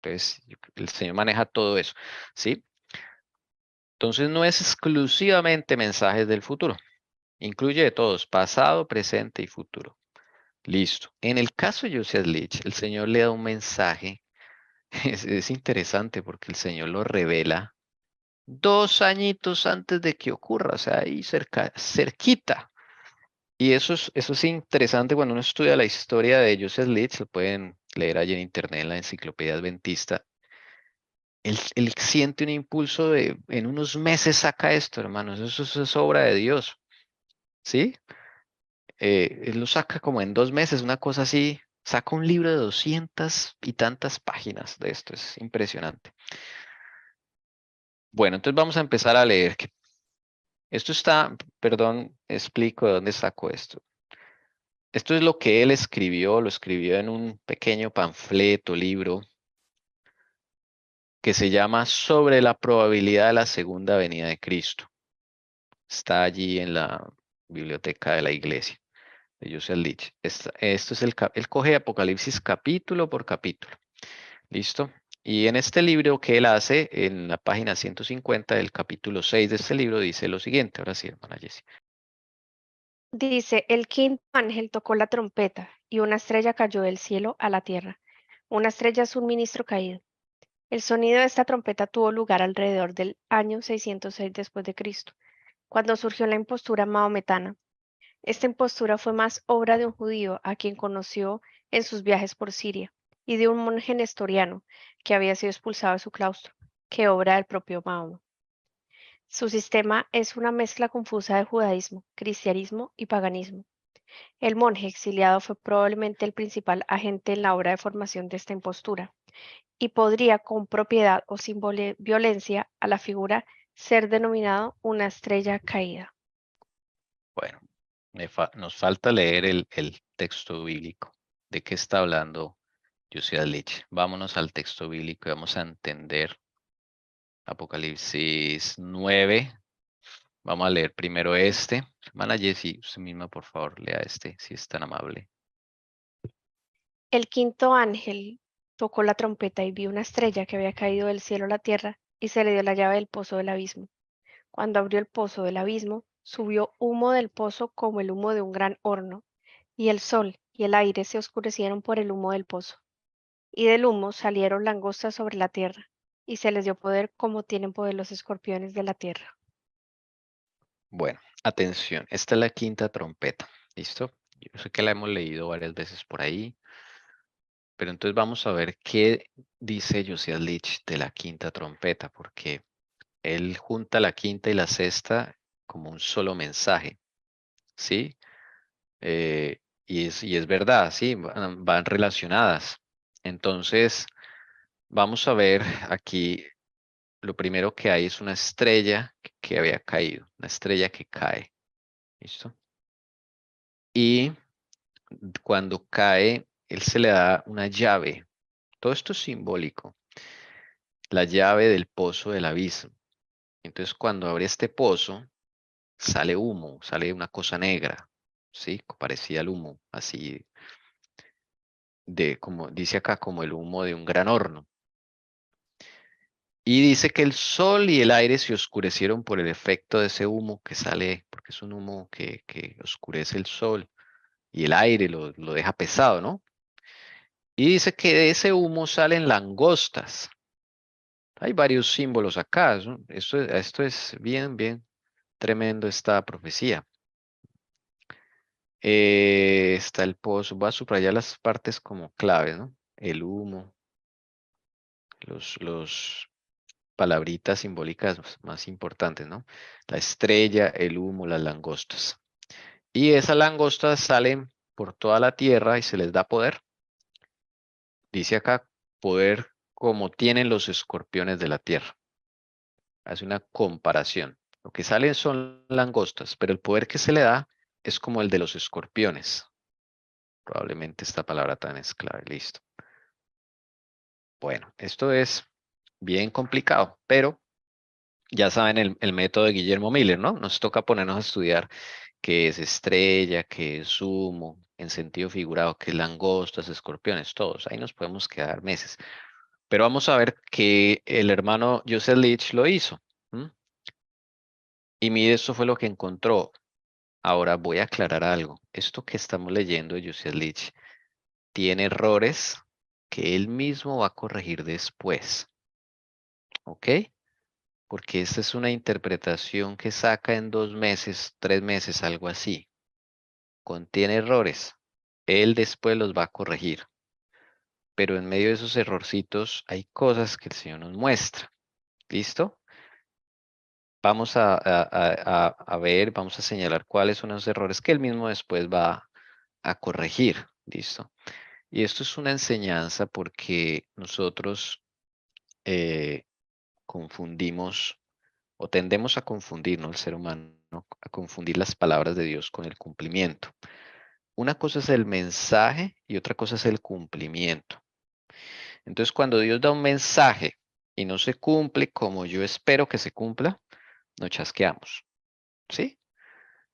Entonces, el Señor maneja todo eso, ¿sí? Entonces, no es exclusivamente mensajes del futuro. Incluye de todos, pasado, presente y futuro. Listo. En el caso de Josiah Leach, el Señor le da un mensaje. Es interesante porque el Señor lo revela 2 añitos antes de que ocurra, o sea, ahí cerquita. Y eso es interesante cuando uno estudia la historia de Joseph Leach, lo pueden leer allí en internet en la Enciclopedia Adventista. Él siente un impulso de, en unos meses saca esto, hermanos, eso es obra de Dios, ¿sí? Él lo saca como en 2 meses, una cosa así, saca un libro de 200 y tantas páginas de esto, es impresionante. Bueno, entonces vamos a empezar a leer. Esto está, perdón, explico de dónde saco esto. Esto es lo que él escribió, lo escribió en un pequeño panfleto, libro, que se llama Sobre la probabilidad de la segunda venida de Cristo. Está allí en la biblioteca de la iglesia de Joseph Leach. Esto es él coge Apocalipsis capítulo por capítulo. ¿Listo? Y en este libro que él hace, en la página 150 del capítulo 6 de este libro, dice lo siguiente. Ahora sí, hermana Jessie. Dice, el quinto ángel tocó la trompeta y una estrella cayó del cielo a la tierra. Una estrella es un ministro caído. El sonido de esta trompeta tuvo lugar alrededor del año 606 después de Cristo, cuando surgió la impostura mahometana. Esta impostura fue más obra de un judío a quien conoció en sus viajes por Siria y de un monje nestoriano que había sido expulsado de su claustro, que obra del propio Mahoma. Su sistema es una mezcla confusa de judaísmo, cristianismo y paganismo. El monje exiliado fue probablemente el principal agente en la obra de formación de esta impostura y podría con propiedad o sin violencia a la figura ser denominado una estrella caída. Bueno, nos falta leer el texto bíblico. ¿De qué está hablando Josiah Leach? Vámonos al texto bíblico y vamos a entender Apocalipsis 9. Vamos a leer primero este. Hermana Jessie, usted misma, por favor, lea este, si es tan amable. El quinto ángel tocó la trompeta y vio una estrella que había caído del cielo a la tierra y se le dio la llave del pozo del abismo. Cuando abrió el pozo del abismo, subió humo del pozo como el humo de un gran horno, y el sol y el aire se oscurecieron por el humo del pozo. Y del humo salieron langostas sobre la tierra, y se les dio poder como tienen poder los escorpiones de la tierra. Bueno, atención, esta es la quinta trompeta. ¿Listo? Yo sé que la hemos leído varias veces por ahí, pero entonces vamos a ver qué dice Josiah Leach de la quinta trompeta, porque él junta la quinta y la sexta como un solo mensaje, ¿sí? Y es verdad, sí, van relacionadas. Entonces, vamos a ver aquí, lo primero que hay es una estrella que había caído, una estrella que cae, ¿listo? Y cuando cae, él se le da una llave. Todo esto es simbólico. La llave del pozo del abismo. Entonces, cuando abre este pozo, sale humo, sale una cosa negra, ¿sí? Parecía el humo, así como dice acá, como el humo de un gran horno. Y dice que el sol y el aire se oscurecieron por el efecto de ese humo que sale, porque es un humo que oscurece el sol y el aire lo deja pesado, ¿no? Y dice que de ese humo salen langostas. Hay varios símbolos acá. Esto es bien, bien tremendo esta profecía. Está el pozo. Voy a subrayar las partes como claves, ¿no? El humo, los palabritas simbólicas más importantes, ¿no? La estrella, el humo, las langostas. Y esas langostas salen por toda la tierra y se les da poder. Dice acá, poder como tienen los escorpiones de la tierra. Hace una comparación. Lo que salen son langostas, pero el poder que se le da es como el de los escorpiones. Probablemente esta palabra tan es clave. Listo. Bueno, esto es bien complicado, pero ya saben el método de Guillermo Miller, ¿no? Nos toca ponernos a estudiar qué es estrella, qué es humo, en sentido figurado, qué es langostas, escorpiones, todos. Ahí nos podemos quedar meses. Pero vamos a ver que el hermano Joseph Leach lo hizo. Y mire, esto fue lo que encontró. Ahora voy a aclarar algo. Esto que estamos leyendo de Joseph Leach tiene errores que él mismo va a corregir después. ¿Ok? Porque esta es una interpretación que saca en 2 meses, 3 meses, algo así. Contiene errores. Él después los va a corregir. Pero en medio de esos errorcitos hay cosas que el Señor nos muestra. ¿Listo? Vamos a ver, vamos a señalar cuáles son los errores que él mismo después va a corregir. ¿Listo? Y esto es una enseñanza porque nosotros confundimos o tendemos a confundir, ¿no? El ser humano, ¿no? A confundir las palabras de Dios con el cumplimiento. Una cosa es el mensaje y otra cosa es el cumplimiento. Entonces, cuando Dios da un mensaje y no se cumple como yo espero que se cumpla, nos chasqueamos. ¿Sí?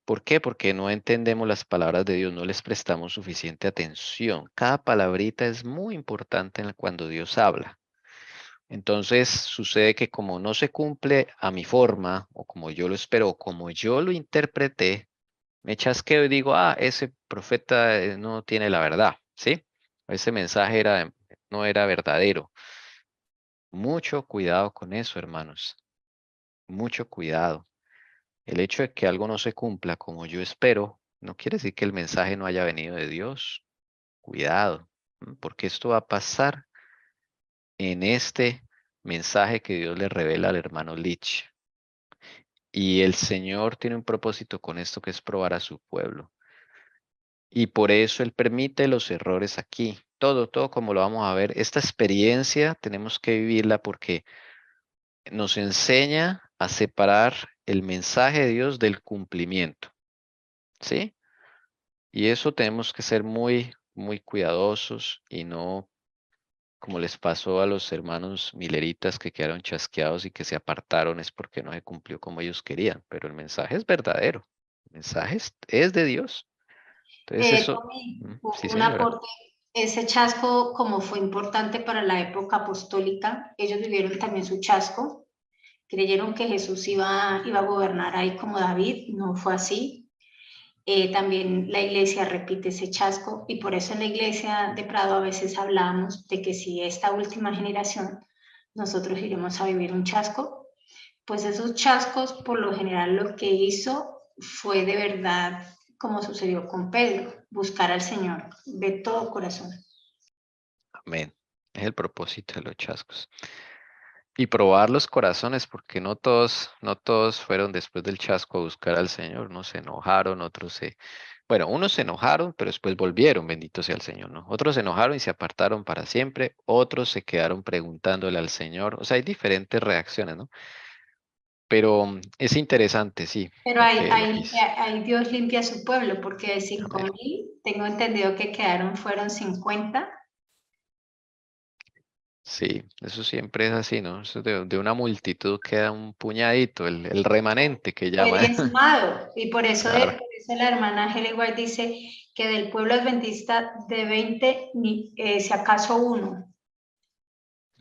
¿Por qué? Porque no entendemos las palabras de Dios, no les prestamos suficiente atención. Cada palabrita es muy importante cuando Dios habla. Entonces sucede que como no se cumple a mi forma o como yo lo espero o como yo lo interpreté, me chasqueo y digo, ese profeta no tiene la verdad, ¿sí? Ese mensaje no era verdadero. Mucho cuidado con eso, hermanos. Mucho cuidado. El hecho de que algo no se cumpla como yo espero, no quiere decir que el mensaje no haya venido de Dios. Cuidado, porque esto va a pasar en este mensaje que Dios le revela al hermano Lich. Y el Señor tiene un propósito con esto que es probar a su pueblo. Y por eso Él permite los errores aquí. Todo como lo vamos a ver. Esta experiencia tenemos que vivirla porque nos enseña a separar el mensaje de Dios del cumplimiento. ¿Sí? Y eso tenemos que ser muy, muy cuidadosos y no como les pasó a los hermanos mileritas que quedaron chasqueados y que se apartaron es porque no se cumplió como ellos querían. Pero el mensaje es verdadero. El mensaje es de Dios. Entonces eso, Tommy, sí un señora. aporte. Ese chasco, como fue importante para la época apostólica, ellos vivieron también su chasco. Creyeron que Jesús iba a gobernar ahí como David, no fue así. También la iglesia repite ese chasco y por eso en la iglesia de Prado a veces hablamos de que si esta última generación nosotros iremos a vivir un chasco, pues esos chascos por lo general lo que hizo fue de verdad como sucedió con Pedro, buscar al Señor de todo corazón. Amén. Es el propósito de los chascos. Y probar los corazones, porque no todos fueron después del chasco a buscar al Señor, no se enojaron, bueno, unos se enojaron, pero después volvieron, bendito sea el Señor, ¿no? Otros se enojaron y se apartaron para siempre, otros se quedaron preguntándole al Señor, o sea, hay diferentes reacciones, ¿no? Pero es interesante, sí, Pero lo que hizo. ahí Dios limpia a su pueblo, porque de Amén. 5,000 tengo entendido que fueron 50. Sí, eso siempre es así, ¿no? Eso de una multitud queda un puñadito, el remanente que Fue llaman. diezmado, y por eso Claro, la hermana Helen White dice que del pueblo adventista de 20, si acaso uno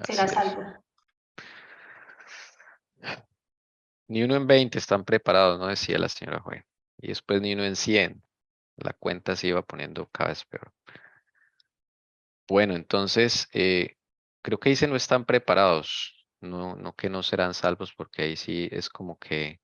será así es. salvo. Ni uno en 20 están preparados, ¿no? Decía la señora Joy. Y después ni uno en 100. La cuenta se iba poniendo cada vez peor. Bueno, entonces, creo que dice no están preparados. No, no que no serán salvos, porque ahí sí es como que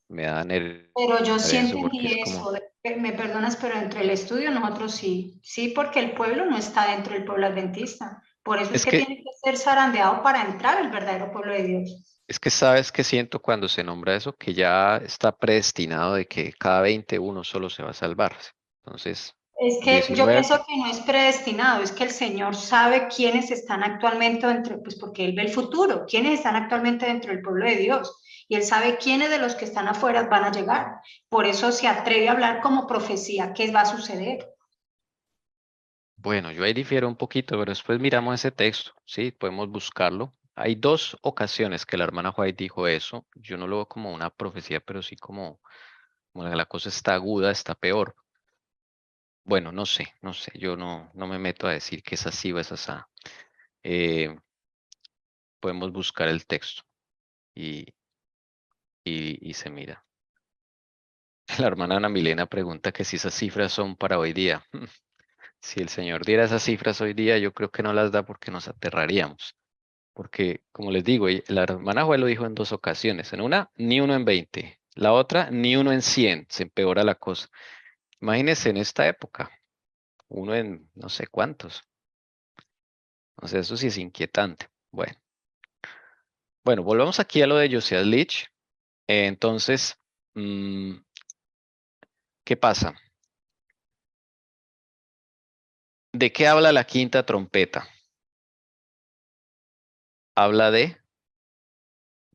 me da nervios Pero yo sí eso porque entendí es como, eso. Me perdonas, pero entre el estudio nosotros sí. Sí, porque el pueblo no está dentro del pueblo adventista. Por eso es es que que, tiene que ser zarandeado para entrar al verdadero pueblo de Dios. es que sabes que siento cuando se nombra eso, que ya está predestinado de que cada 20 uno solo se va a salvar. Entonces, Es que yo 19, pienso que no es predestinado, es que el Señor sabe quiénes están actualmente dentro, pues porque Él ve el futuro, quiénes están actualmente dentro del pueblo de Dios. Y Él sabe quiénes de los que están afuera van a llegar. Por eso se atreve a hablar como profecía qué va a suceder. bueno, yo ahí difiero un poquito, pero después miramos ese texto, ¿sí? Podemos buscarlo. Hay dos ocasiones que la hermana White dijo eso. Yo no lo veo como una profecía, pero sí como la cosa está aguda, está peor. Bueno, no sé, yo no me meto a decir que es así o es así. Eh, podemos buscar el texto y, y se mira. La hermana Ana Milena pregunta que si esas cifras son para hoy día. Si el Señor diera esas cifras hoy día, yo creo que no las da porque nos aterraríamos. Porque, como les digo, la hermana Joel lo dijo en dos ocasiones. En una, ni uno en 20. La otra, ni uno en 100. Se empeora la cosa. Imagínense en esta época, uno en no sé cuántos. O sea, eso sí es inquietante. Bueno, volvamos aquí a lo de Josiah Leach. Entonces, mm, ¿qué pasa? ¿De qué habla la quinta trompeta? Habla de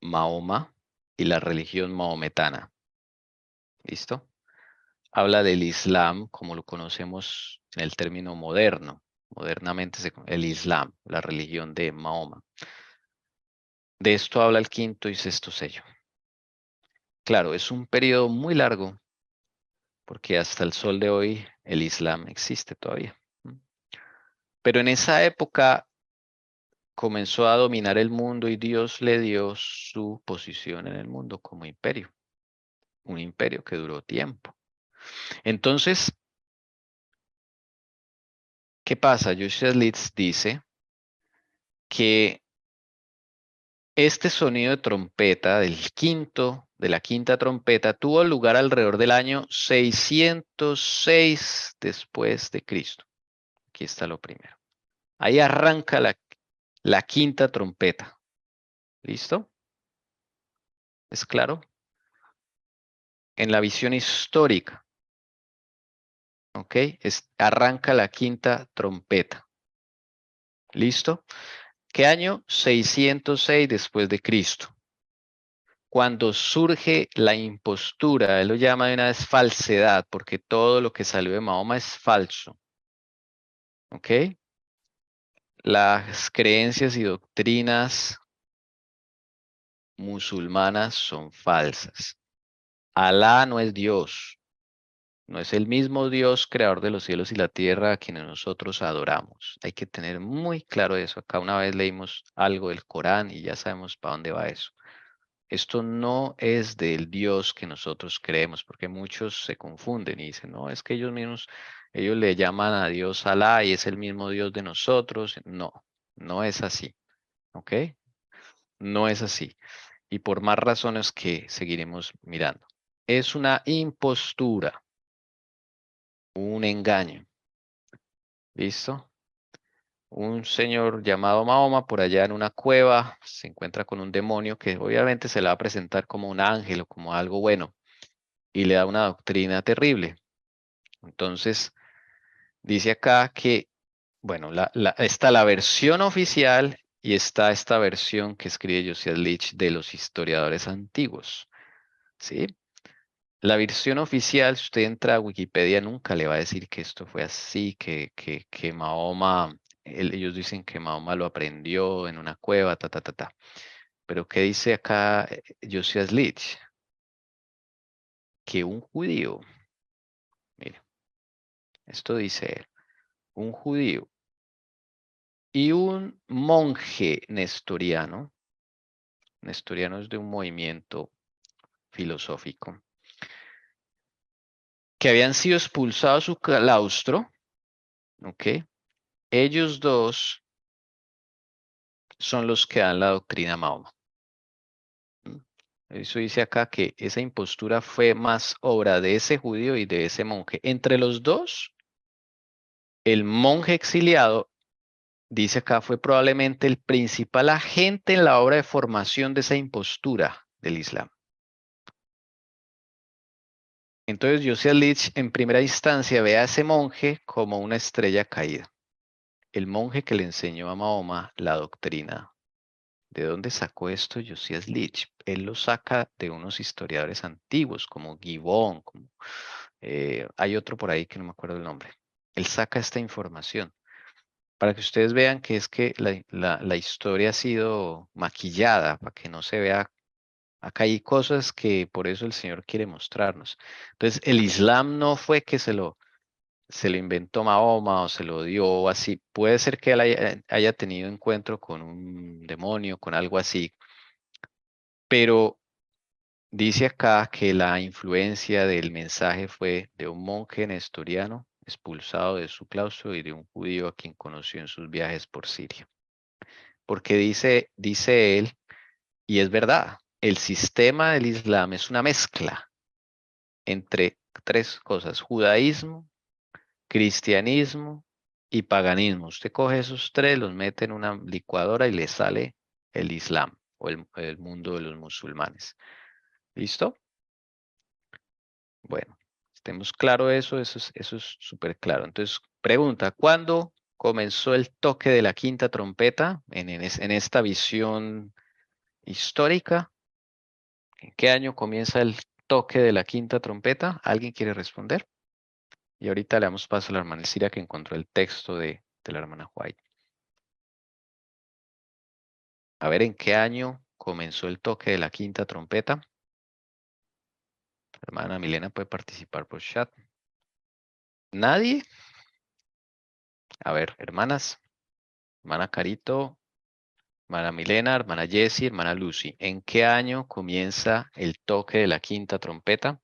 Mahoma y la religión mahometana. ¿Listo? Habla del Islam como lo conocemos en el término moderno. Modernamente el Islam, la religión de Mahoma. De esto habla el quinto y sexto sello. Claro, es un periodo muy largo porque hasta el sol de hoy el Islam existe todavía. Pero en esa época comenzó a dominar el mundo y Dios le dio su posición en el mundo como imperio. Un imperio que duró tiempo. Entonces, ¿qué pasa? Joshua Litz dice que este sonido de trompeta de la quinta trompeta, tuvo lugar alrededor del año 606 después de Cristo. Aquí está lo primero. Ahí arranca la quinta trompeta. ¿Listo? ¿Es claro? En la visión histórica, ¿ok? Arranca la quinta trompeta. ¿Listo? ¿Qué año? 606 después de Cristo. Cuando surge la impostura, él lo llama de una vez falsedad, porque todo lo que salió de Mahoma es falso. ¿Ok? Las creencias y doctrinas musulmanas son falsas. Alá no es Dios, no es el mismo Dios creador de los cielos y la tierra a quienes nosotros adoramos. Hay que tener muy claro eso. Acá una vez leímos algo del Corán y ya sabemos para dónde va eso. Esto no es del Dios que nosotros creemos, porque muchos se confunden y dicen, no, es que ellos mismos, ellos le llaman a Dios Alá y es el mismo Dios de nosotros. No, no es así, ¿ok? No es así. Y por más razones que seguiremos mirando. Es una impostura, un engaño. ¿Listo? Un señor llamado Mahoma por allá en una cueva se encuentra con un demonio que obviamente se le va a presentar como un ángel o como algo bueno y le da una doctrina terrible. Entonces, dice acá que, bueno, está la versión oficial y está esta versión que escribe Josiah Leach de los historiadores antiguos. ¿Sí? La versión oficial, si usted entra a Wikipedia, nunca le va a decir que esto fue así, que Mahoma, ellos dicen que Mahoma lo aprendió en una cueva, ta, ta, ta, ta. Pero ¿qué dice acá Josiah Leach? Que un judío, mire, esto dice él, un judío y un monje nestoriano es de un movimiento filosófico, que habían sido expulsados de su claustro, ¿ok? Ellos dos son los que dan la doctrina Mahoma. Eso dice acá que esa impostura fue más obra de ese judío y de ese monje. Entre los dos, el monje exiliado, dice acá, fue probablemente el principal agente en la obra de formación de esa impostura del Islam. Entonces, Josiah Leach en primera instancia ve a ese monje como una estrella caída. El monje que le enseñó a Mahoma la doctrina. ¿De dónde sacó esto Josiah Leach? Él lo saca de unos historiadores antiguos como Gibbon, hay otro por ahí que no me acuerdo el nombre. Él saca esta información para que ustedes vean que es que la historia ha sido maquillada, para que no se vea. Acá hay cosas que por eso el Señor quiere mostrarnos. Entonces, el Islam no fue que se lo inventó Mahoma o se lo dio así. Puede ser que él haya tenido encuentro con un demonio, con algo así, pero dice acá que la influencia del mensaje fue de un monje nestoriano expulsado de su claustro y de un judío a quien conoció en sus viajes por Siria. Porque dice él, y es verdad, el sistema del Islam es una mezcla entre tres cosas: judaísmo, cristianismo y paganismo. Usted coge esos tres, los mete en una licuadora y le sale el Islam o el mundo de los musulmanes. ¿Listo? Bueno, estemos claro eso es súper claro. Entonces, pregunta, ¿cuándo comenzó el toque de la quinta trompeta en esta visión histórica? ¿En qué año comienza el toque de la quinta trompeta? ¿Alguien quiere responder? Y ahorita le damos paso a la hermana Elcira que encontró el texto de la hermana White. A ver, ¿en qué año comenzó el toque de la quinta trompeta? Hermana Milena puede participar por chat. ¿Nadie? A ver, hermanas. Hermana Carito, hermana Milena, hermana Jessie, hermana Lucy. ¿En qué año comienza el toque de la quinta trompeta?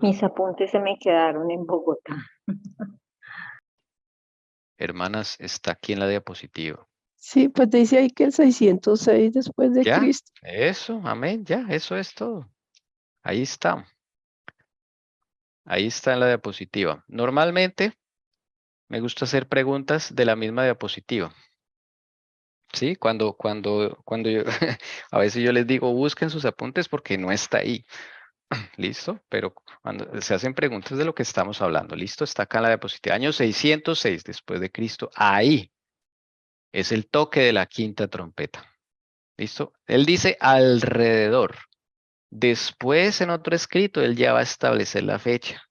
Mis apuntes se me quedaron en Bogotá. Hermanas, está aquí en la diapositiva. Sí, pues dice ahí que el 606 después de ¿Ya? Cristo. Eso, amén, ya, eso es todo. Ahí está. Ahí está en la diapositiva. Normalmente me gusta hacer preguntas de la misma diapositiva. Sí, cuando yo, a veces yo les digo, busquen sus apuntes porque no está ahí. ¿Listo? Pero cuando se hacen preguntas de lo que estamos hablando, ¿listo? Está acá en la diapositiva. Año 606 después de Cristo. Ahí es el toque de la quinta trompeta. ¿Listo? Él dice alrededor. Después en otro escrito, él ya va a establecer la fecha.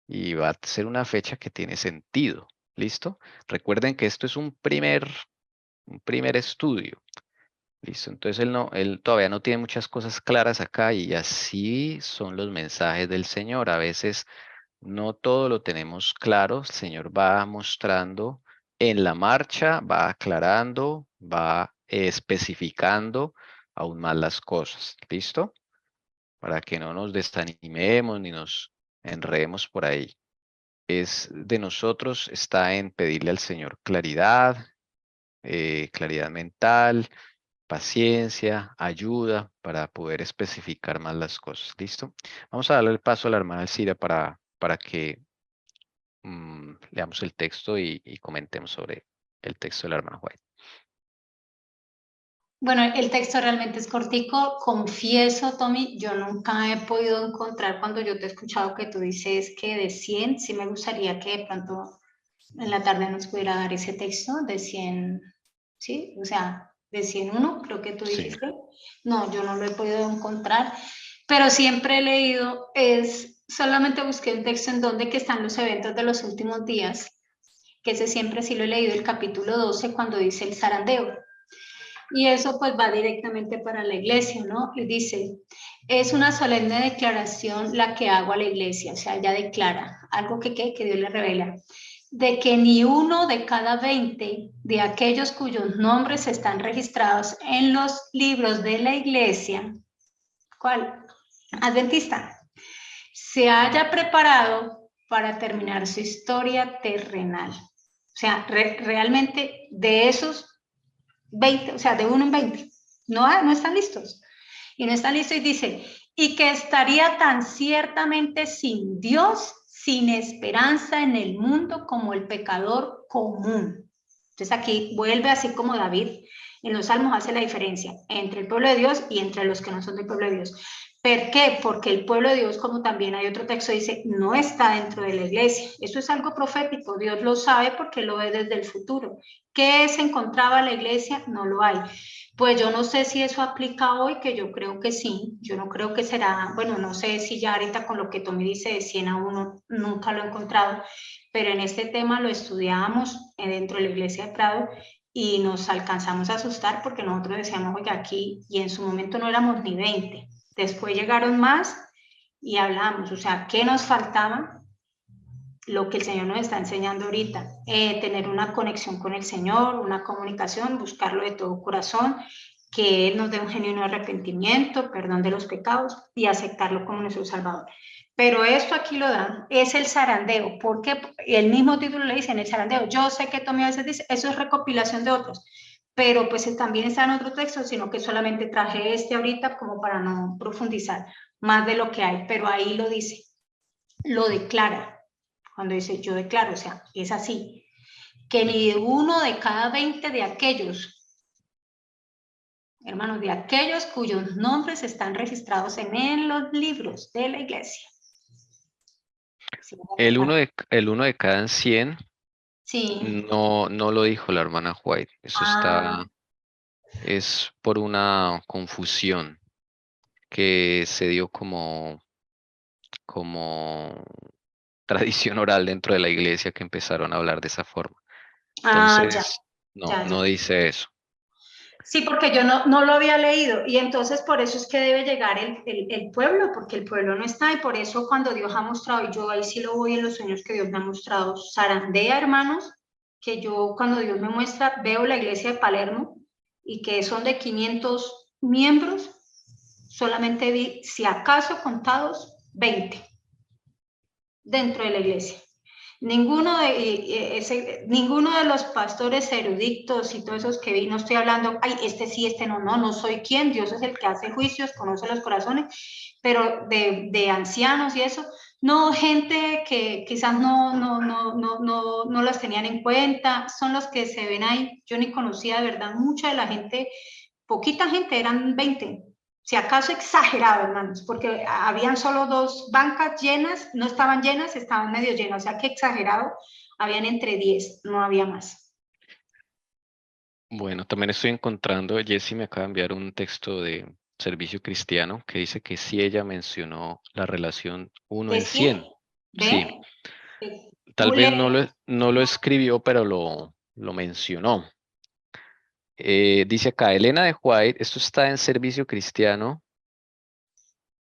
Y va a ser una fecha que tiene sentido. ¿Listo? Recuerden que esto es un primer estudio. Listo, entonces él todavía no tiene muchas cosas claras acá y así son los mensajes del Señor. A veces no todo lo tenemos claro. El Señor va mostrando en la marcha, va aclarando, va especificando aún más las cosas. ¿Listo? Para que no nos desanimemos ni nos enredemos por ahí. Es de nosotros, está en pedirle al Señor claridad, claridad mental, paciencia, ayuda para poder especificar más las cosas. ¿Listo? Vamos a darle el paso a la hermana Elcira para que leamos el texto y comentemos sobre el texto de la hermana White. Bueno, el texto realmente es cortico. Confieso, Tommy, yo nunca he podido encontrar cuando yo te he escuchado que tú dices que de 100, sí me gustaría que de pronto en la tarde nos pudiera dar ese texto de 100, ¿sí? O sea, de 101, creo que tú dijiste. No, yo no lo he podido encontrar, pero siempre he leído, solamente busqué un texto en donde que están los eventos de los últimos días, que ese siempre sí lo he leído, el capítulo 12, cuando dice el zarandeo. Y eso pues va directamente para la iglesia, ¿no? Y dice, es una solemne declaración la que hago a la iglesia, o sea, ella declara algo que Dios le revela, de que ni uno de cada 20 de aquellos cuyos nombres están registrados en los libros de la iglesia, ¿cuál? Adventista, se haya preparado para terminar su historia terrenal. O sea, realmente de esos 20, o sea, de 1 en 20, no están listos. y no está listo, y dice, y que estaría tan ciertamente sin Dios, sin esperanza en el mundo como el pecador común. Entonces aquí vuelve así como David en los Salmos hace la diferencia entre el pueblo de Dios y entre los que no son del pueblo de Dios. ¿Por qué? Porque el pueblo de Dios, como también hay otro texto, dice, no está dentro de la iglesia. Eso es algo profético, Dios lo sabe porque lo ve desde el futuro. ¿Qué se encontraba la iglesia? No lo hay. Pues yo no sé si eso aplica hoy, que yo creo que sí. Yo no creo que será, bueno, no sé si ya ahorita con lo que Tommy dice de 100 a 1, nunca lo he encontrado, pero en este tema lo estudiábamos dentro de la iglesia de Prado y nos alcanzamos a asustar porque nosotros decíamos, oiga, aquí, y en su momento no éramos ni 20. Después llegaron más y hablamos, o sea, ¿qué nos faltaba? Lo que el Señor nos está enseñando ahorita, tener una conexión con el Señor, una comunicación, buscarlo de todo corazón, que Él nos dé un genuino arrepentimiento, perdón de los pecados y aceptarlo como nuestro Salvador. Pero esto aquí lo dan, es el zarandeo, porque el mismo título le dice en el zarandeo. Yo sé que Tommy a veces dice, eso es recopilación de otros, pero pues también está en otro texto, sino que solamente traje este ahorita como para no profundizar más de lo que hay, pero ahí lo dice, lo declara. Cuando dice yo declaro, o sea, es así, que ni de uno de cada 20 de aquellos, hermanos, de aquellos cuyos nombres están registrados en los libros de la iglesia. ¿Sí? El uno de cada 100 Sí. no lo dijo la hermana White. Eso es por una confusión que se dio como tradición oral dentro de la iglesia, que empezaron a hablar de esa forma. Entonces, no dice eso. Sí, porque yo no lo había leído y entonces por eso es que debe llegar el pueblo, porque el pueblo no está y por eso cuando Dios ha mostrado, y yo ahí sí lo voy en los sueños que Dios me ha mostrado, zarandea, hermanos, que yo cuando Dios me muestra veo la iglesia de Palermo y que son de 500 miembros, solamente vi, si acaso contados, 20 dentro de la iglesia. Ninguno de los pastores eruditos y todos esos que vi, no estoy hablando, ay, este sí, este no soy quien, Dios es el que hace juicios, conoce los corazones, pero de ancianos y eso, no, gente que quizás no las tenían en cuenta, son los que se ven ahí. Yo ni conocía de verdad mucha de la gente, poquita gente, eran 20. Si acaso exagerado, hermanos, porque habían solo 2 bancas llenas, no estaban llenas, estaban medio llenas, o sea que exagerado, habían entre 10, no había más. Bueno, también estoy encontrando, Jessie me acaba de enviar un texto de Servicio Cristiano que dice que sí ella mencionó la relación 1 en 100. Sí, tal vez no lo escribió, pero lo mencionó. Dice acá, Elena de White, esto está en Servicio Cristiano,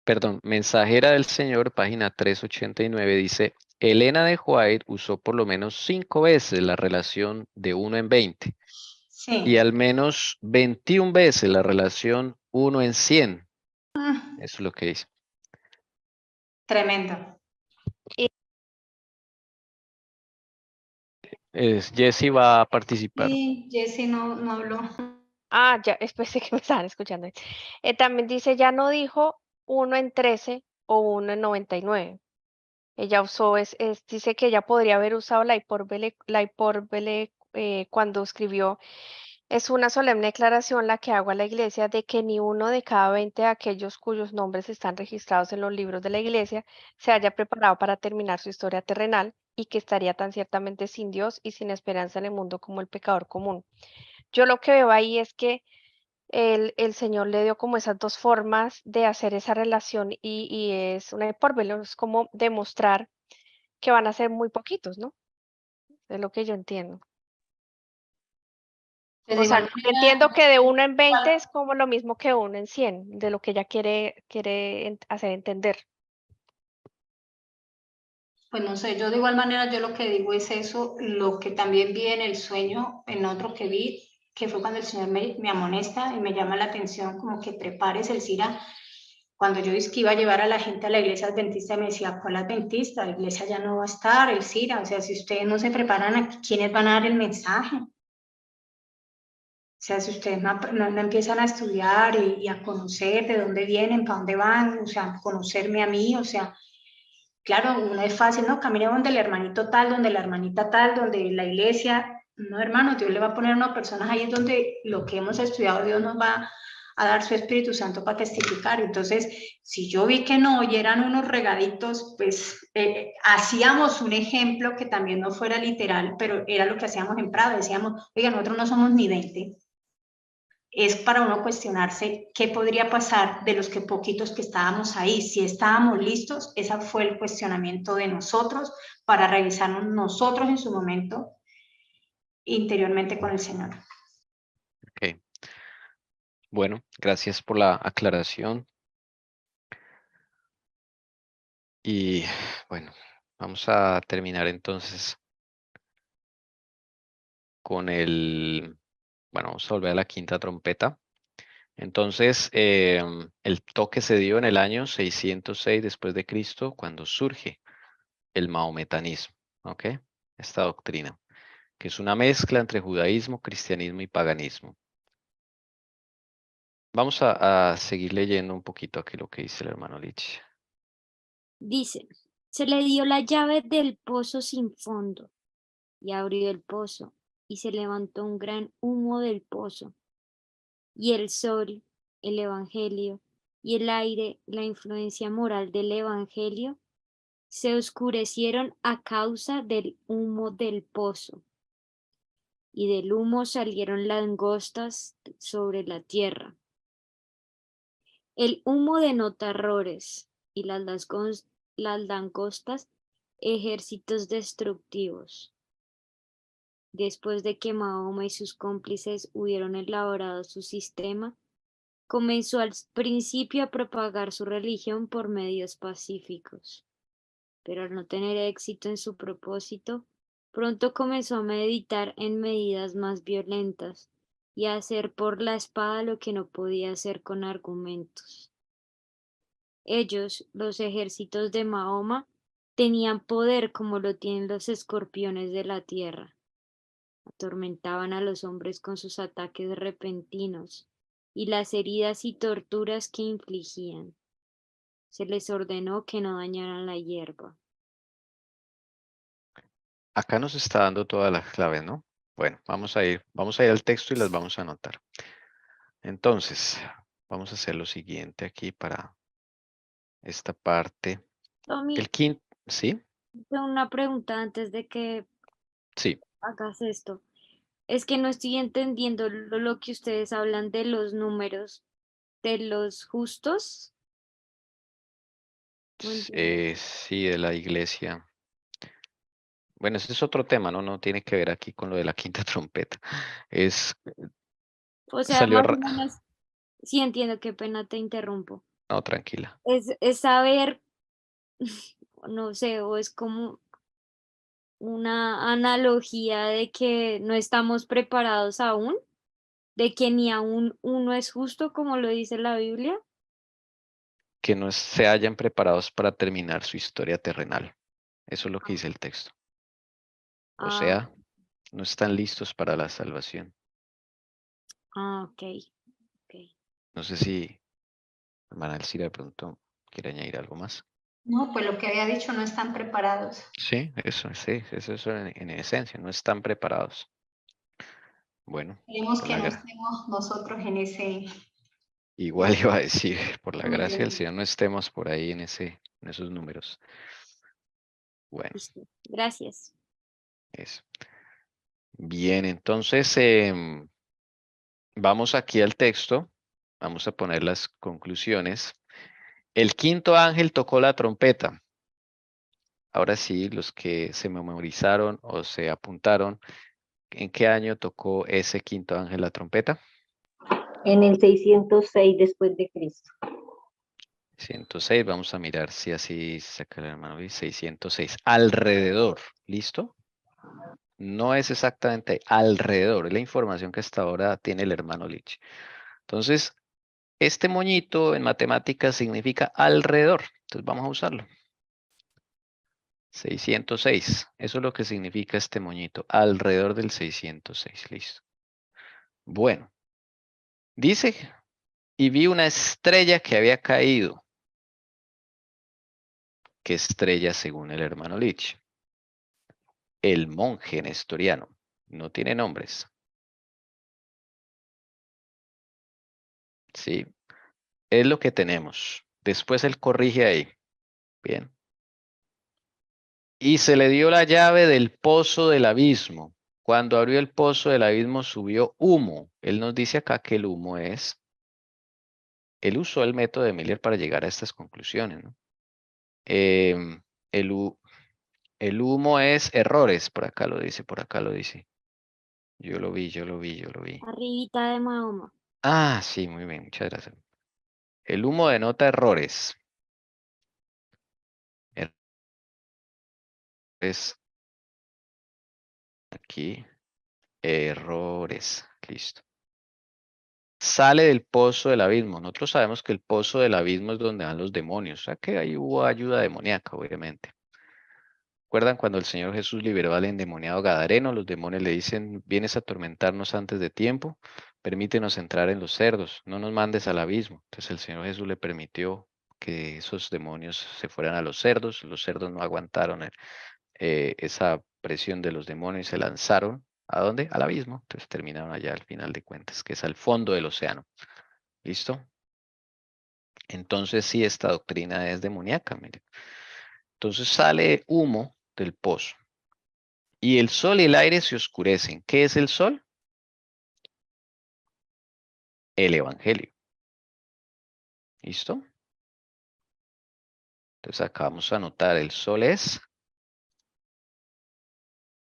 perdón, Mensajera del Señor, página 389, dice, Elena de White usó por lo menos 5 veces la relación de 1 en 20 y al menos 21 veces la relación 1 en 100. Eso es lo que dice. Tremendo. Jessie va a participar. Sí, Jessie no habló. Ah, ya, pensé que me estaban escuchando. También dice, ya no dijo 1 en 13 o 1 en 99. Ella usó, dice que ella podría haber usado la hipérbole cuando escribió, es una solemne declaración la que hago a la iglesia de que ni uno de cada 20 de aquellos cuyos nombres están registrados en los libros de la iglesia se haya preparado para terminar su historia terrenal y que estaría tan ciertamente sin Dios y sin esperanza en el mundo como el pecador común. Yo lo que veo ahí es que el Señor le dio como esas 2 formas de hacer esa relación y es una hipérbole, es como demostrar que van a ser muy poquitos, ¿no? Es lo que yo entiendo. Pues O sea, igual, yo entiendo que de 1 en 20 es como lo mismo que 1 en 100, de lo que ella quiere hacer entender. pues no sé, yo de igual manera, yo lo que digo es eso, lo que también vi en el sueño, en otro que vi, que fue cuando el Señor me amonesta y me llama la atención, como que prepares el CIRA. Cuando yo dije que iba a llevar a la gente a la iglesia adventista, me decía, ¿cuál adventista? La iglesia ya no va a estar, el CIRA. O sea, si ustedes no se preparan, ¿quiénes van a dar el mensaje? sea, si ustedes no empiezan a estudiar y a conocer de dónde vienen, para dónde van, o sea, conocerme a mí, o sea, claro, uno es fácil, ¿no? Camine donde el hermanito tal, donde la hermanita tal, donde la iglesia. No, hermano, Dios le va a poner a unas personas ahí donde lo que hemos estudiado, Dios nos va a dar su Espíritu Santo para testificar. Entonces, si yo vi que no, y eran unos regaditos, pues hacíamos un ejemplo que también no fuera literal, pero era lo que hacíamos en Prado. Decíamos, oiga, nosotros no somos ni 20. Es para uno cuestionarse qué podría pasar de los que poquitos que estábamos ahí, si estábamos listos. Ese fue el cuestionamiento de nosotros para revisarnos nosotros en su momento interiormente con el Señor. Ok. Bueno, gracias por la aclaración. Y bueno, vamos a terminar entonces con bueno, vamos a volver a la quinta trompeta. Entonces, el toque se dio en el año 606 después de Cristo, cuando surge el mahometanismo, ¿ok? Esta doctrina, que es una mezcla entre judaísmo, cristianismo y paganismo. Vamos a seguir leyendo un poquito aquí lo que dice el hermano Lich. Dice, se le dio la llave del pozo sin fondo y abrió el pozo y se levantó un gran humo del pozo. Y el sol, el evangelio, y el aire, la influencia moral del evangelio, se oscurecieron a causa del humo del pozo. Y del humo salieron langostas sobre la tierra. El humo denota errores y las langostas ejércitos destructivos. Después de que Mahoma y sus cómplices hubieron elaborado su sistema, comenzó al principio a propagar su religión por medios pacíficos, pero al no tener éxito en su propósito, pronto comenzó a meditar en medidas más violentas y a hacer por la espada lo que no podía hacer con argumentos. Ellos, los ejércitos de Mahoma, tenían poder como lo tienen los escorpiones de la tierra. Atormentaban a los hombres con sus ataques repentinos y las heridas y torturas que infligían. Se les ordenó que no dañaran la hierba. Acá nos está dando todas las claves, ¿no? Bueno, vamos a ir al texto y las vamos a anotar. Entonces, vamos a hacer lo siguiente aquí para esta parte. Tommy, El quinto, ¿sí? tengo una pregunta antes de que Sí. hagas esto. Es que no estoy entendiendo lo que ustedes hablan de los números de los justos. No entiendo. Sí, de la iglesia. Bueno, ese es otro tema, ¿no? No tiene que ver aquí con lo de la quinta trompeta. O sea, Salió, más o menos, sí entiendo, qué pena te interrumpo. no, tranquila. Es saber, no sé, o es como una analogía de que no estamos preparados aún, de que ni aún uno es justo como lo dice la Biblia. Que no se hayan preparados para terminar su historia terrenal. Eso es lo que dice el texto. O Ah, sea, no están listos para la salvación. ok, ok. No sé si hermana Elcira de pronto quiere añadir algo más. No, pues lo que había dicho, no están preparados. Sí, eso en esencia, no están preparados. Bueno, Queremos por que la no estemos nosotros en ese igual iba a decir, por la gracia del nivel. Señor no estemos por ahí en esos números. Bueno, Listo. Gracias. eso. Bien, entonces vamos aquí al texto. Vamos a poner las conclusiones. El quinto ángel tocó la trompeta. Ahora sí, los que se memorizaron o se apuntaron, ¿en qué año tocó ese quinto ángel la trompeta? En el 606 después de Cristo. 106, vamos a mirar si así saca el hermano Luis, 606, alrededor, ¿listo? No es exactamente alrededor, es la información que hasta ahora tiene el hermano Lich. Entonces, este moñito en matemáticas significa alrededor, entonces vamos a usarlo. 606, eso es lo que significa este moñito, alrededor del 606, listo. Bueno, Dice, y vi una estrella que había caído. ¿Qué estrella según el hermano Lich? El monje nestoriano. No tiene nombres. Sí, es lo que tenemos. Después él corrige ahí. Bien. Y se le dio la llave del pozo del abismo. Cuando abrió el pozo del abismo subió humo. Él nos dice acá que el humo es... Él usó el método de Miller para llegar a estas conclusiones, ¿no? El, el humo es errores. Por acá lo dice, por acá lo dice. Yo lo vi. Arribita de Mahoma. Ah, sí, muy bien, muchas gracias. El humo denota errores. Es aquí. Errores. Listo. Sale del pozo del abismo. Nosotros sabemos que el pozo del abismo es donde van los demonios. O sea que ahí hubo ayuda demoníaca, obviamente. ¿Recuerdan cuando el Señor Jesús liberó al endemoniado Gadareno? Los demonios le dicen, vienes a atormentarnos antes de tiempo, permítenos entrar en los cerdos, no nos mandes al abismo. Entonces el Señor Jesús le permitió que esos demonios se fueran a los cerdos no aguantaron esa presión de los demonios y se lanzaron. ¿A dónde? Al abismo. Entonces terminaron allá al final de cuentas, que es al fondo del océano. ¿Listo? Entonces sí, esta doctrina es demoníaca, miren. Entonces sale humo del pozo. Y el sol y el aire se oscurecen. ¿Qué es el sol? El evangelio. ¿Listo? Entonces acá vamos a anotar, el sol es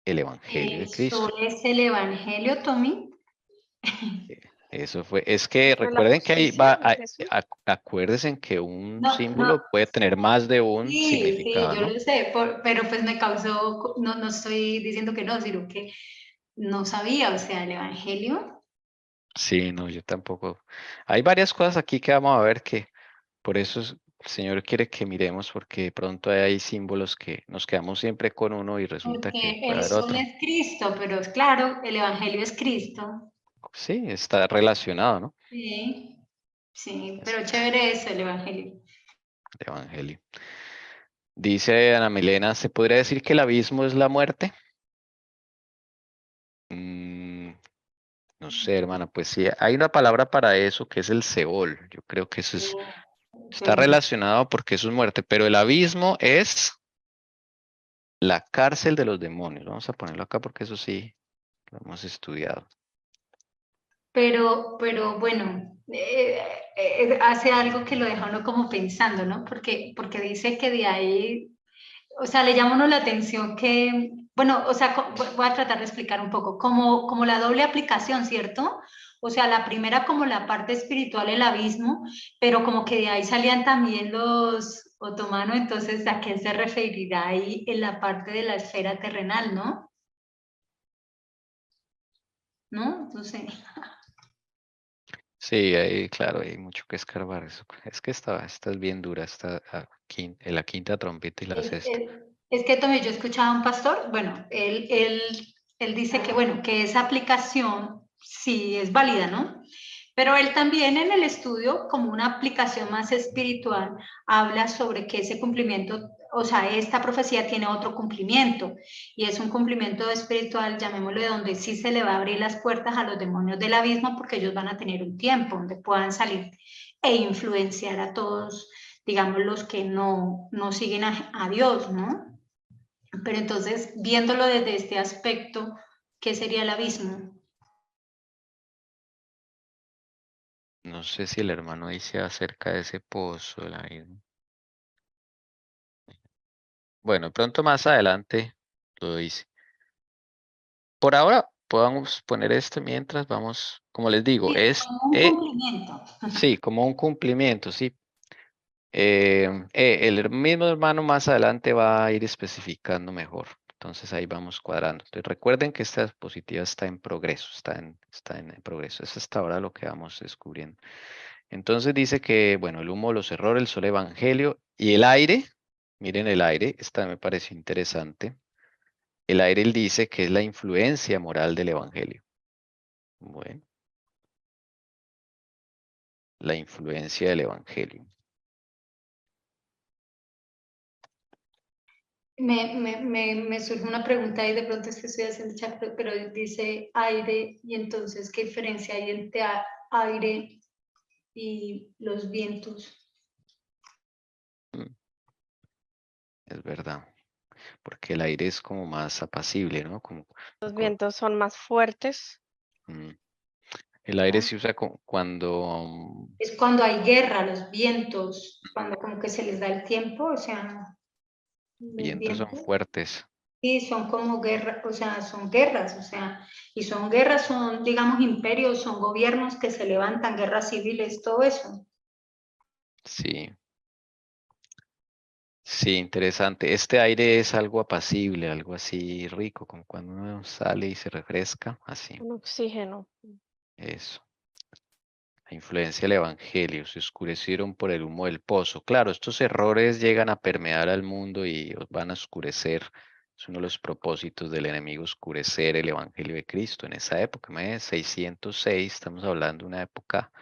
el evangelio de El Cristo. sol es el evangelio, Tommy. Eso fue, es que Pero la recuerden que ahí va, posición, Jesús. acuérdense que un No, no, símbolo puede tener más de un sí, significado, yo ¿no? lo sé, pero pues me causó, no estoy diciendo que no, sino que no sabía, o sea, el evangelio. Sí, no, yo tampoco. Hay varias cosas aquí que vamos a ver que por eso el Señor quiere que miremos porque de pronto hay símbolos que nos quedamos siempre con uno y resulta que Porque puede el haber sol otro. es Cristo, pero claro, el evangelio es Cristo. Sí, está relacionado, ¿no? Sí, sí, Es pero chévere eso, el evangelio. el evangelio. Dice Ana Milena, ¿se podría decir que el abismo es la muerte? Mm, no sé, hermana, pues sí, hay una palabra para eso que es el Seol. Yo creo que eso es, está Pero relacionado porque eso es muerte, pero el abismo es la cárcel de los demonios. Vamos a ponerlo acá porque eso sí lo hemos estudiado. pero bueno, hace algo que lo deja uno como pensando, ¿no? Porque dice que de ahí, o sea, le llama a uno la atención que, bueno, o sea, voy a tratar de explicar un poco, como la doble aplicación, ¿cierto? O sea, la primera como la parte espiritual, el abismo, pero como que de ahí salían también los otomanos, entonces, ¿a qué se referirá ahí en la parte de la esfera terrenal, no? ¿No? Entonces... Sí, ahí, claro, hay mucho que escarbar. Es que esta es bien dura, la quinta trompeta y la Es, sexta. es, es que Tommy, yo escuchaba a un pastor, bueno, él dice que, bueno, que esa aplicación sí es válida, ¿no? Pero él también en el estudio, como una aplicación más espiritual, habla sobre que ese cumplimiento, o sea, esta profecía tiene otro cumplimiento, y es un cumplimiento espiritual, llamémoslo, de donde sí se le va a abrir las puertas a los demonios del abismo, porque ellos van a tener un tiempo donde puedan salir e influenciar a todos, digamos, los que no siguen a Dios, ¿no? Pero entonces, viéndolo desde este aspecto, ¿qué sería el abismo? No sé si el hermano dice acerca de ese pozo del abismo. Bueno, pronto más adelante lo dice. Por ahora podamos poner esto mientras vamos, como les digo, Sí, como un cumplimiento. sí, como un cumplimiento, sí. El mismo hermano más adelante va a ir especificando mejor. Entonces ahí vamos cuadrando. Entonces recuerden que esta diapositiva está en progreso, está en progreso. Es hasta ahora lo que vamos descubriendo. Entonces dice que, bueno, el humo, los errores, el sol evangelio y el aire. Miren el aire, esta me pareció interesante. El aire él dice que es la influencia moral del evangelio. Bueno. la influencia del evangelio. Me surge una pregunta y de pronto es que estoy haciendo chat, pero dice aire, y entonces, ¿qué diferencia hay entre aire y los vientos? Es verdad, porque el aire es como más apacible, ¿no? Los vientos son más fuertes. El aire se usa cuando... Es cuando hay guerra, los vientos, cuando como que se les da el tiempo, o sea... vientos son fuertes. Sí, son como guerras, o sea, son guerras, o sea, y son guerras, son, digamos, imperios, son gobiernos que se levantan, guerras civiles, todo eso. Sí. Sí, interesante. Este aire es algo apacible, algo así rico, como cuando uno sale y se refresca, así. Un oxígeno. Eso. La influencia del evangelio, se oscurecieron por el humo del pozo. Claro, estos errores llegan a permear al mundo y os van a oscurecer. Es uno de los propósitos del enemigo, oscurecer el evangelio de Cristo. En esa época, 606, estamos hablando de una época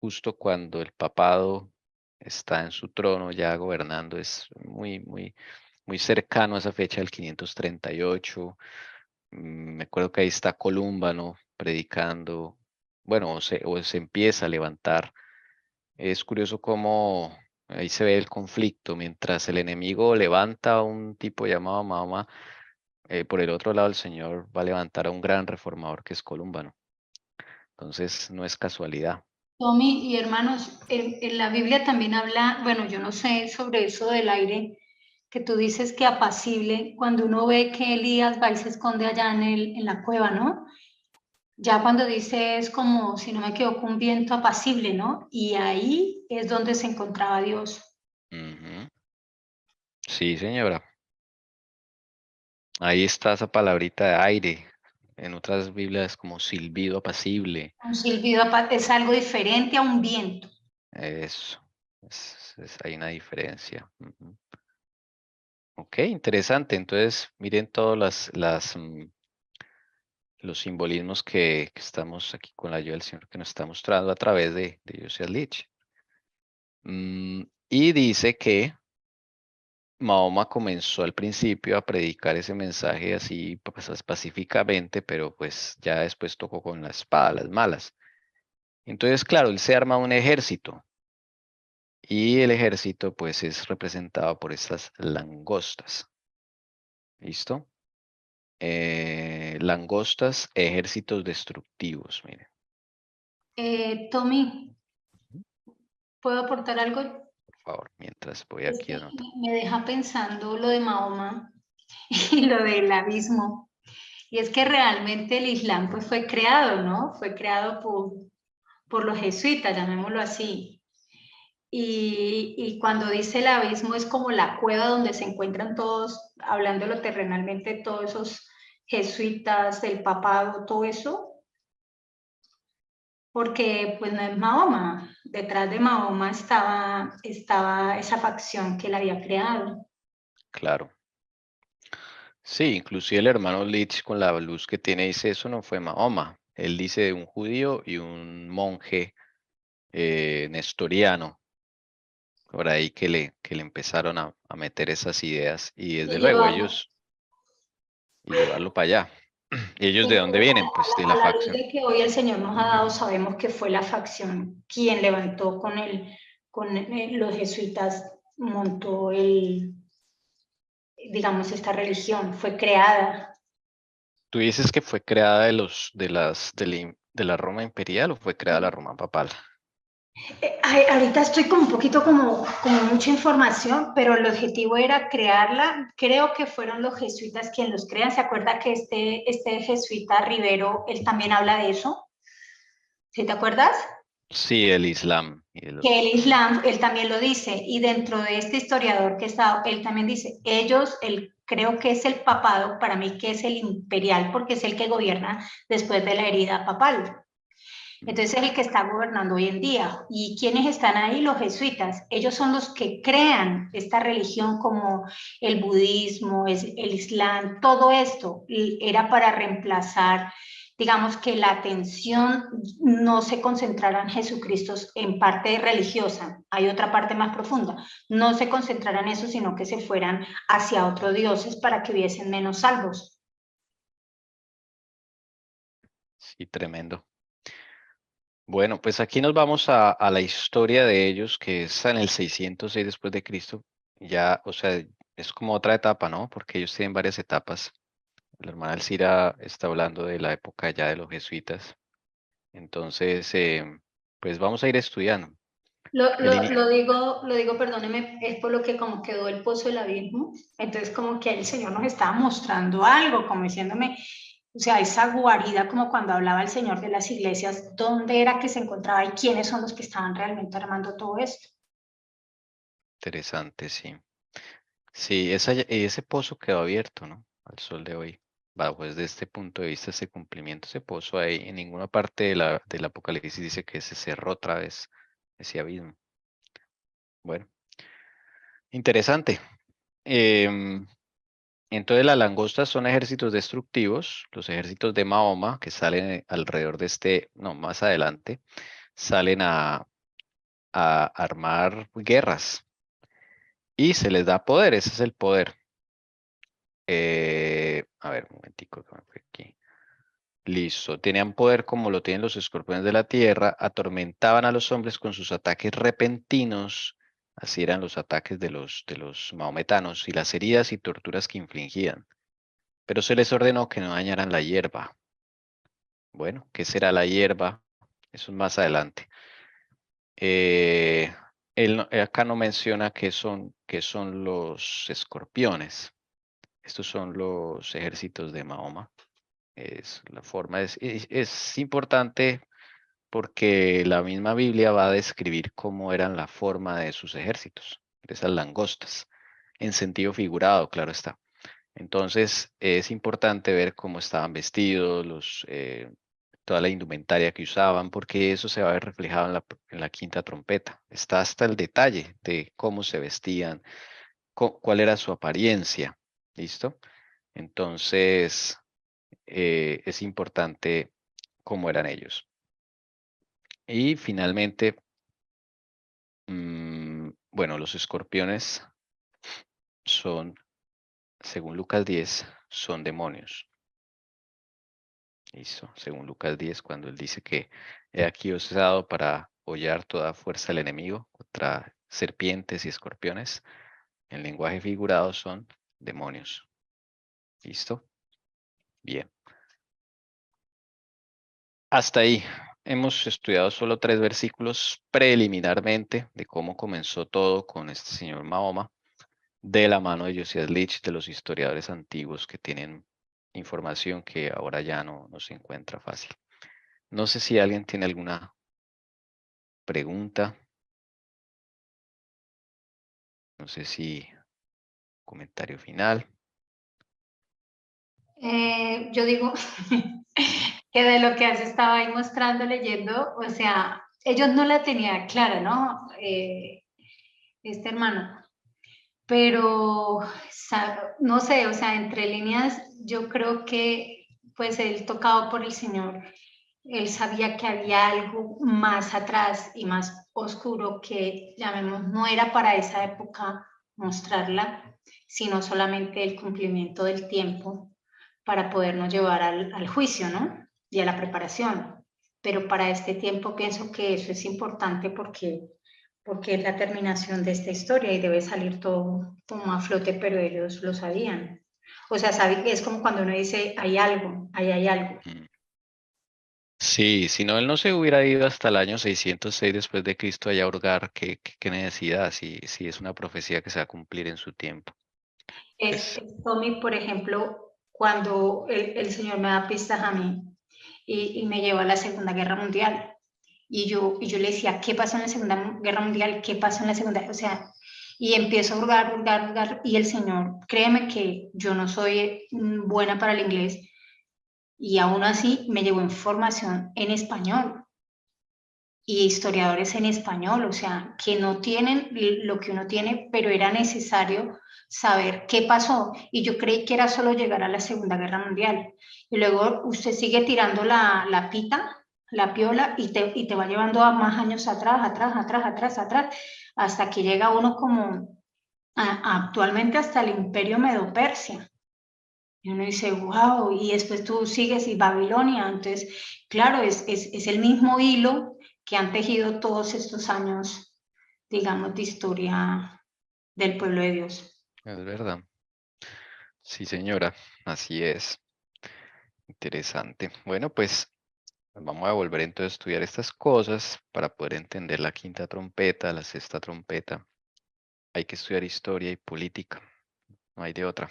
justo cuando el papado está en su trono ya gobernando, es muy cercano a esa fecha del 538. Me acuerdo que ahí está Colúmbano predicando, bueno, o se empieza a levantar. Es curioso cómo ahí se ve el conflicto, mientras el enemigo levanta a un tipo llamado Mahoma, por el otro lado el Señor va a levantar a un gran reformador que es Colúmbano. Entonces no es casualidad. Tommy y hermanos, en la Biblia también habla, bueno, yo no sé sobre eso del aire, que tú dices que apacible, cuando uno ve que Elías va y se esconde allá en la cueva, ¿no? Ya cuando dice es como, si no me equivoco, un viento apacible, ¿no? Y ahí es donde se encontraba Dios. Sí, señora. Ahí está esa palabrita de aire. En otras Biblias como silbido apacible. Un silbido es algo diferente a un viento. Eso. Hay una diferencia. Ok, interesante. Entonces, miren todos los simbolismos que estamos aquí con la ayuda del Señor que nos está mostrando a través de Josiah Litch. Y dice que Mahoma comenzó al principio a predicar ese mensaje así pues, pacíficamente, pero pues ya después tocó con la espada, las malas. Entonces, claro, él se arma un ejército y el ejército pues es representado por estas langostas. ¿Listo? Langostas, ejércitos destructivos, miren. Tommy, ¿puedo aportar algo? Por favor, mientras voy aquí a notar. Me deja pensando lo de Mahoma y lo del abismo. Y es que realmente el Islam pues fue creado, ¿no? Fue creado por los jesuitas, llamémoslo así. Y cuando dice el abismo es como la cueva donde se encuentran todos, hablándolo terrenalmente, todos esos jesuitas, el papado, todo eso. Porque pues no es Mahoma, detrás de Mahoma estaba esa facción que él había creado. Claro. Sí, inclusive el hermano Litch con la luz que tiene dice, eso no fue Mahoma. Él dice de un judío y un monje nestoriano, por ahí que le empezaron a meter esas ideas y desde luego ellos, y llevarlo para allá. ¿Y ellos de dónde vienen? Pues de la facción. A la luz de que hoy el Señor nos ha dado, sabemos que fue la facción quien levantó con los jesuitas, montó digamos, esta religión, fue creada. ¿Tú dices que fue creada de la Roma imperial o fue creada la Roma papal? Ahorita estoy como un poquito como mucha información, pero el objetivo era crearla. Creo que fueron los jesuitas quienes los crean. ¿Se acuerda que este jesuita Rivero, él también habla de eso? ¿Sí te acuerdas? Sí, el Islam. Que el Islam, él también lo dice, y dentro de este historiador que está, él también dice, creo que es el papado, para mí que es el imperial, porque es el que gobierna después de la herida papal. Entonces es el que está gobernando hoy en día. ¿Y quiénes están ahí? Los jesuitas. Ellos son los que crean esta religión como el budismo, el islam, todo esto era para reemplazar digamos que la atención no se concentrara en Jesucristo en parte religiosa, hay otra parte más profunda, no se concentrara en eso, sino que se fueran hacia otros dioses para que hubiesen menos salvos. Sí, tremendo. Bueno, pues aquí nos vamos a la historia de ellos, que es en el 606 después de Cristo. Ya, o sea, es como otra etapa, ¿no? Porque ellos tienen varias etapas. La hermana Alcira está hablando de la época ya de los jesuitas. Entonces, pues vamos a ir estudiando. Lo digo, perdóneme, es por lo que como quedó el pozo del abismo, entonces como que el Señor nos estaba mostrando algo, como diciéndome, o sea, esa guarida, como cuando hablaba el Señor de las iglesias, ¿dónde era que se encontraba y quiénes son los que estaban realmente armando todo esto? Interesante, sí. Sí, ese pozo quedó abierto, ¿no? Al sol de hoy. Bajo desde este punto de vista, ese cumplimiento, ese pozo ahí, en ninguna parte del Apocalipsis dice que se cerró otra vez ese abismo. Bueno, interesante. Entonces las langostas son ejércitos destructivos. Los ejércitos de Mahoma que salen alrededor de más adelante, salen a armar guerras y se les da poder. Ese es el poder. A ver, un momentico que me fui aquí. Listo. Tenían poder como lo tienen los escorpiones de la tierra. Atormentaban a los hombres con sus ataques repentinos. Así eran los ataques de los mahometanos y las heridas y torturas que infligían. Pero se les ordenó que no dañaran la hierba. Bueno, ¿qué será la hierba? Eso es más adelante. Acá no menciona qué son los escorpiones. Estos son los ejércitos de Mahoma. Es importante porque la misma Biblia va a describir cómo eran la forma de sus ejércitos, de esas langostas, en sentido figurado, claro está. Entonces es importante ver cómo estaban vestidos, toda la indumentaria que usaban, porque eso se va a ver reflejado en la quinta trompeta. Está hasta el detalle de cómo se vestían, cuál era su apariencia. ¿Listo? Entonces es importante cómo eran ellos. Y finalmente, bueno, los escorpiones son, según Lucas 10, son demonios. Listo, según Lucas 10, cuando él dice que he aquí os he dado para hollar toda fuerza del enemigo contra serpientes y escorpiones, en lenguaje figurado son demonios. ¿Listo? Bien. Hasta ahí. Hemos estudiado solo 3 versículos preliminarmente de cómo comenzó todo con este señor Mahoma, de la mano de Josias Litch, de los historiadores antiguos que tienen información que ahora ya no se encuentra fácil. No sé si alguien tiene alguna pregunta. No sé si comentario final. Yo digo que de lo que has estado ahí mostrando, leyendo, o sea, ellos no la tenían clara, ¿no? Este hermano. Pero, no sé, o sea, entre líneas, yo creo que, pues, él tocado por el Señor, él sabía que había algo más atrás y más oscuro que, llamemos, no era para esa época mostrarla, sino solamente el cumplimiento del tiempo para podernos llevar al juicio, ¿no? Y a la preparación. Pero para este tiempo pienso que eso es importante porque es la terminación de esta historia y debe salir todo como a flote, pero ellos lo sabían. O sea, es como cuando uno dice, hay algo, ahí hay algo. Sí, si no, él no se hubiera ido hasta el año 606 después de Cristo allá a hurgar. ¿Qué necesidad? Si es una profecía que se va a cumplir en su tiempo. Es Tommy, por ejemplo, cuando el Señor me da pistas a mí y me lleva a la Segunda Guerra Mundial. Y yo le decía, ¿qué pasó en la Segunda Guerra Mundial? ¿Qué pasó en la Segunda? O sea, y empiezo a hurgar, y el Señor, créeme que yo no soy buena para el inglés, y aún así me llevó información en español. y historiadores en español, o sea, que no tienen lo que uno tiene, pero era necesario saber qué pasó. Y yo creí que era solo llegar a la Segunda Guerra Mundial. Y luego usted sigue tirando la pita, la piola, y te va llevando a más años atrás, hasta que llega uno como actualmente hasta el Imperio Medo-Persia. Y uno dice, wow, y después tú sigues y Babilonia. Entonces, claro, es el mismo hilo que han tejido todos estos años, digamos, de historia del pueblo de Dios. Es verdad. Sí, señora, así es. Interesante. Bueno, pues vamos a volver entonces a estudiar estas cosas para poder entender la quinta trompeta, la sexta trompeta. Hay que estudiar historia y política, no hay de otra.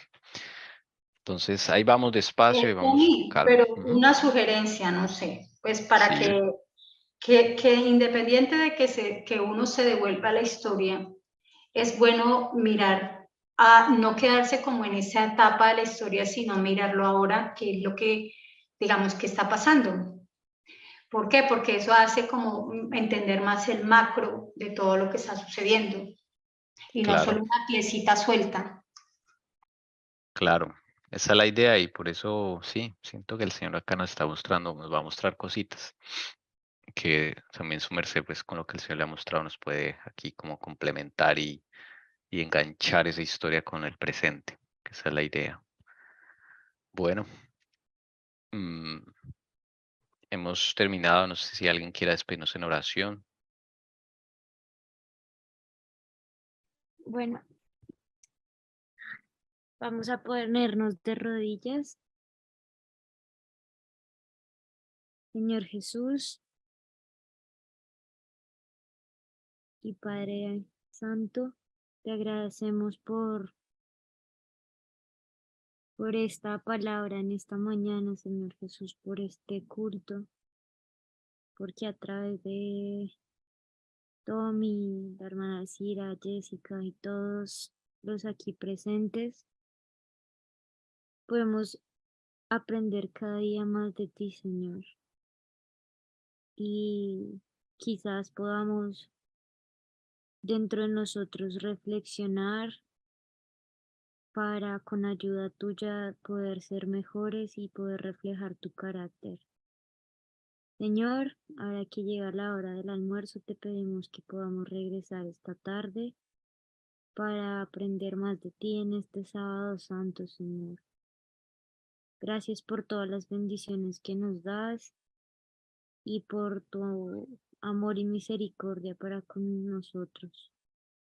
Entonces ahí vamos despacio y vamos con calma. Pero una sugerencia, no sé, pues para Sí, que independiente de que uno se devuelva a la historia, es bueno mirar, a no quedarse como en esa etapa de la historia, sino mirarlo ahora, que es lo que, digamos, que está pasando. ¿Por qué? Porque eso hace como entender más el macro de todo lo que está sucediendo y no claro, solo una piecita suelta. claro. Esa es la idea y por eso sí, siento que el Señor acá nos está mostrando, nos va a mostrar cositas que también su merced, pues con lo que el Señor le ha mostrado, nos puede aquí como complementar y enganchar esa historia con el presente, que esa es la idea. Bueno, mm, hemos terminado, no sé si alguien quiera despedirnos en oración. Bueno, vamos a ponernos de rodillas. Señor Jesús y Padre Santo, te agradecemos por esta palabra en esta mañana, Señor Jesús, por este culto, porque a través de Tommy, la hermana Cira, Jessica y todos los aquí presentes, podemos aprender cada día más de ti, Señor. Y quizás podamos dentro de nosotros reflexionar para con ayuda tuya poder ser mejores y poder reflejar tu carácter. Señor, ahora que llega la hora del almuerzo, te pedimos que podamos regresar esta tarde para aprender más de ti en este sábado santo, Señor. Gracias por todas las bendiciones que nos das y por tu amor y misericordia para con nosotros,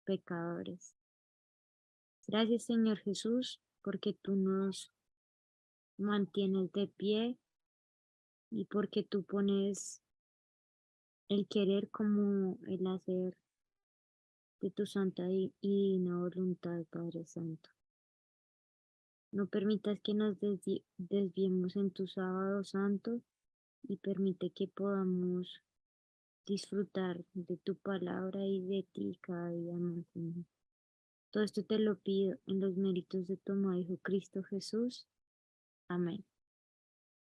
pecadores. Gracias, Señor Jesús, porque tú nos mantienes de pie y porque tú pones el querer como el hacer de tu santa y divina voluntad, Padre Santo. No permitas que nos desviemos en tu sábado santo y permite que podamos disfrutar de tu palabra y de ti cada día más, Señor. Todo esto te lo pido en los méritos de tu amado Hijo Cristo Jesús. Amén.